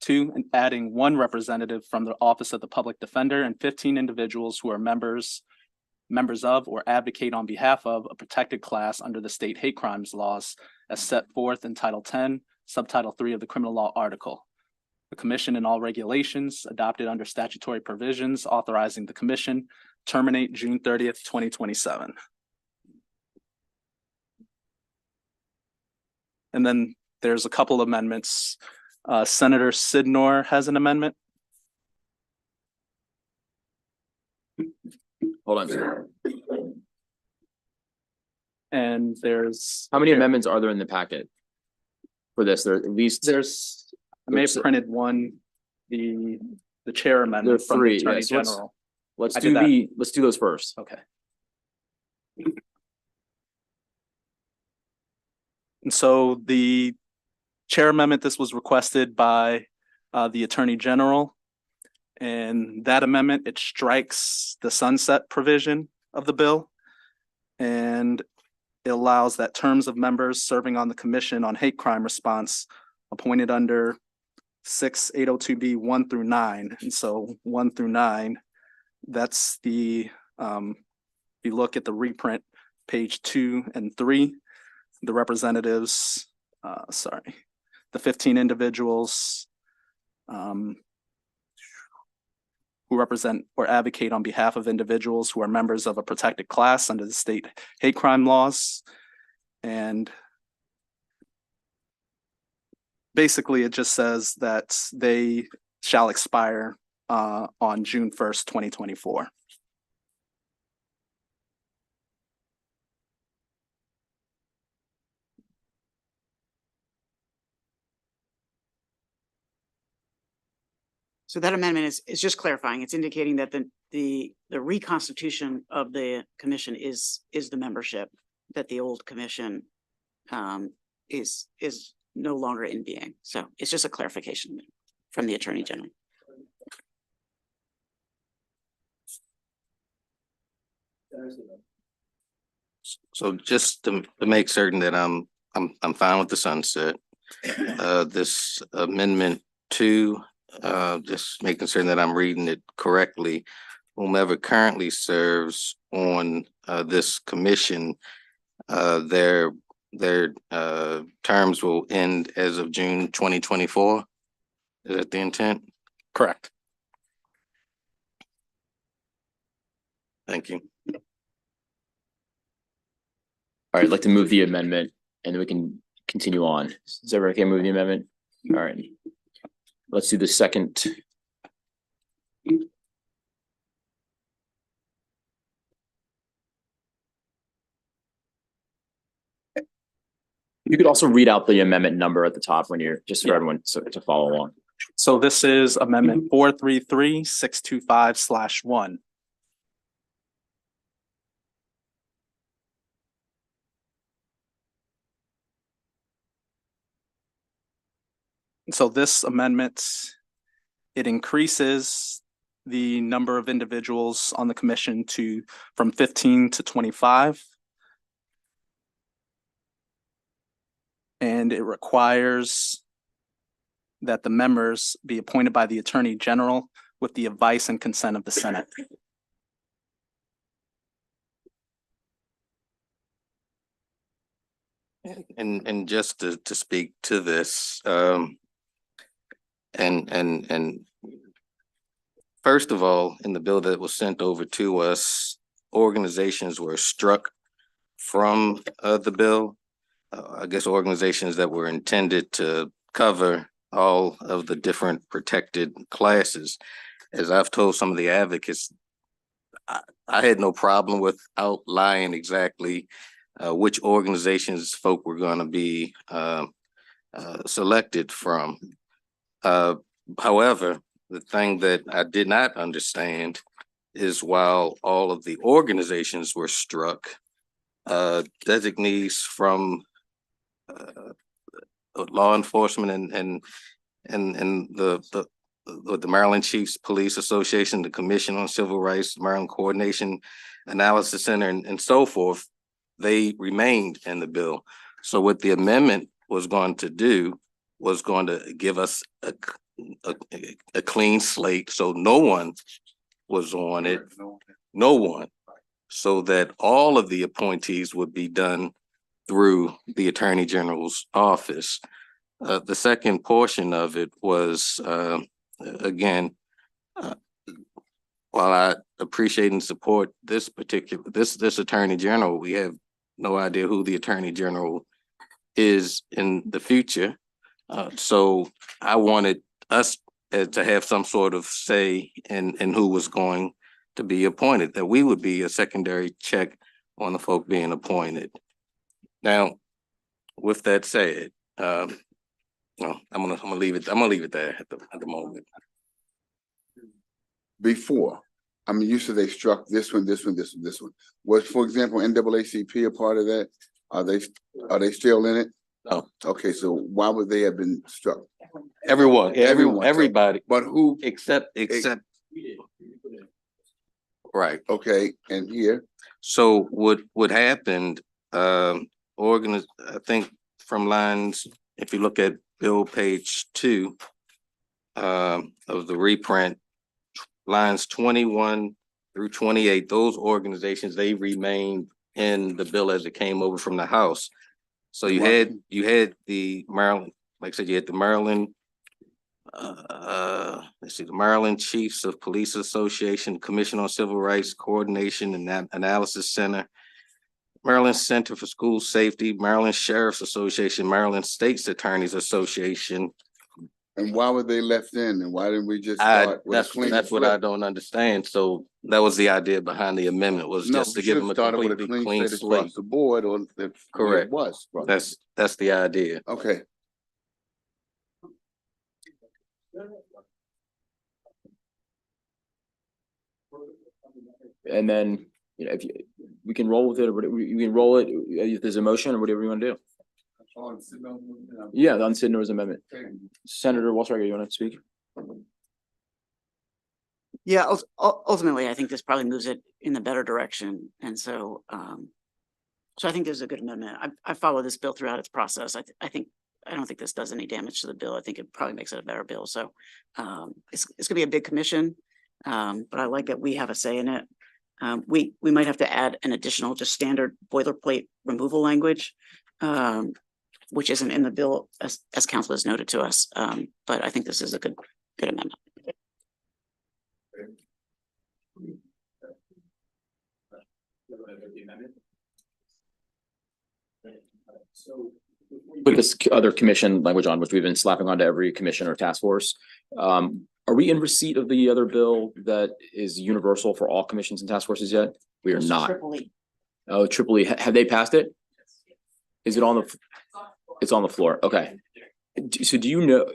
Speaker 10: 2, and adding 1 representative from the Office of the Public Defender and 15 individuals who are members of or advocate on behalf of a protected class under the state hate crimes laws as set forth in Title 10, Subtitle 3 of the Criminal Law Article. The Commission and all regulations adopted under statutory provisions authorizing the Commission terminate June 30th, 2027. And then there's a couple amendments. Senator Sidnor has an amendment.
Speaker 2: Hold on, sir.
Speaker 10: And there's.
Speaker 2: How many amendments are there in the packet for this? There are at least.
Speaker 10: I may have printed one, the chair amendment from the
Speaker 2: 3,
Speaker 10: Attorney
Speaker 2: yes.
Speaker 10: General.
Speaker 2: Let's
Speaker 10: I
Speaker 2: do
Speaker 10: did
Speaker 2: let's do those first.
Speaker 10: Okay. And so the chair amendment, this was requested by the Attorney General. And that amendment, it strikes the sunset provision of the bill. And it allows that terms of members serving on the Commission on Hate Crime Response appointed under 6802B 1 through 9. And so 1 through 9, that's the, if you look at the reprint, page 2 and 3, the representatives, the 15 individuals who represent or advocate on behalf of individuals who are members of a protected class under the state hate crime laws. And basically, it just says that they shall expire on June 1st, 2024.
Speaker 7: So that amendment is just clarifying. It's indicating that the reconstitution of the commission is the membership, that the old commission is no longer in being. So it's just a clarification from the Attorney General.
Speaker 12: So just to make certain that I'm fine with the sunset, this amendment 2, just making certain that I'm reading it correctly. Whomever currently serves on this commission, their terms will end as of June 2024. Is that the intent?
Speaker 10: Correct.
Speaker 12: Thank you.
Speaker 2: All right, I'd like to move the amendment and then we can continue on. Is everyone okay move the amendment? All right. Let's do the second. You could also read out the amendment number at the top when you're, just for everyone to follow along.
Speaker 10: So this is Amendment 433-625/1. So this amendment, it increases the number of individuals on the commission from 15 to 25. And it requires that the members be appointed by the Attorney General with the advice and consent of the Senate.
Speaker 12: And just to speak to this, and first of all, in the bill that was sent over to us, organizations were struck from the bill. I guess organizations that were intended to cover all of the different protected classes. As I've told some of the advocates, I had no problem with outlining exactly which organizations folk were going to be selected from. However, the thing that I did not understand is while all of the organizations were struck, designees from law enforcement and the Maryland Chiefs Police Association, the Commission on Civil Rights, Maryland Coordination Analysis Center, and so forth, they remained in the bill. So what the amendment was going to do was going to give us a clean slate. So no one was on it, no one, so that all of the appointees would be done through the Attorney General's office. The second portion of it was, again, while I appreciate and support this Attorney General, we have no idea who the Attorney General is in the future. So I wanted us to have some sort of say in who was going to be appointed, that we would be a secondary check on the folk being appointed. Now, with that said, I'm gonna leave it there at the moment.
Speaker 13: Before, I mean, you said they struck this one. Was, for example, NAACP a part of that? Are they still in it?
Speaker 12: No.
Speaker 13: Okay, so why would they have been struck?
Speaker 12: Everybody,
Speaker 13: But who?
Speaker 12: except right.
Speaker 13: Okay, and here?
Speaker 12: So what happened, I think from lines, if you look at bill page 2 of the reprint, lines 21 through 28, those organizations, they remained in the bill as it came over from the House. So you had the Maryland, like I said, you had the Maryland let's see, the Maryland Chiefs of Police Association, Commission on Civil Rights Coordination and Analysis Center, Maryland Center for School Safety, Maryland Sheriff's Association, Maryland States Attorneys Association.
Speaker 13: And why were they left in and why didn't we just start with a clean?
Speaker 12: That's what I don't understand. So that was the idea behind the amendment, was
Speaker 13: No,
Speaker 12: just to
Speaker 13: we
Speaker 12: give
Speaker 13: should
Speaker 12: them
Speaker 13: have
Speaker 12: a
Speaker 13: started with a
Speaker 12: completely
Speaker 13: clean
Speaker 12: clean
Speaker 13: slate
Speaker 12: slate.
Speaker 13: across the board or if
Speaker 12: Correct.
Speaker 13: it was.
Speaker 12: That's the idea.
Speaker 13: Okay.
Speaker 2: And then, you know, if you, we can roll with it, or we can roll it, if there's a motion or whatever you want to do. Yeah, the unsettled amendment. Senator Walter, you want to speak?
Speaker 7: Yeah, ultimately, I think this probably moves it in a better direction. And so, so I think this is a good amendment. I followed this bill throughout its process. I don't think this does any damage to the bill. I think it probably makes it a better bill. So, it's gonna be a big commission. But I like that we have a say in it. We might have to add an additional just standard boilerplate removal language, which isn't in the bill as council has noted to us. But I think this is a good amendment.
Speaker 2: Put this other commission language on, which we've been slapping onto every commission or task force. Are we in receipt of the other bill that is universal for all commissions and task forces yet? We are not. Oh, Triple E, have they passed it? Is it on the, it's on the floor, okay. So do you know,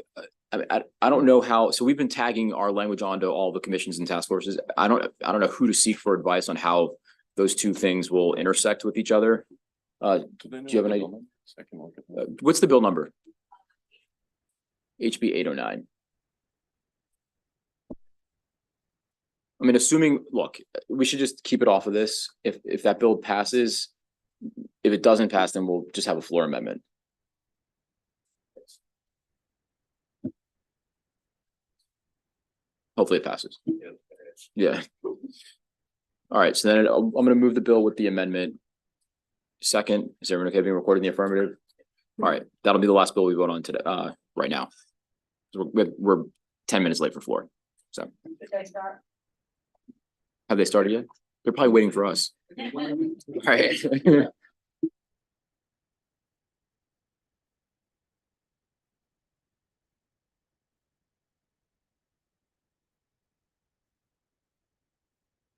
Speaker 2: I don't know how, so we've been tagging our language onto all the commissions and task forces. I don't know who to seek for advice on how those two things will intersect with each other. Do you have an idea? What's the bill number? HB 809. I mean, assuming, look, we should just keep it off of this. If that bill passes, if it doesn't pass, then we'll just have a floor amendment. Hopefully it passes. Yeah. All right, so then I'm gonna move the bill with the amendment. Second, is everyone okay being recorded in the affirmative? All right, that'll be the last bill we vote on today, right now. So we're 10 minutes late for floor, so. Have they started yet? They're probably waiting for us. All right.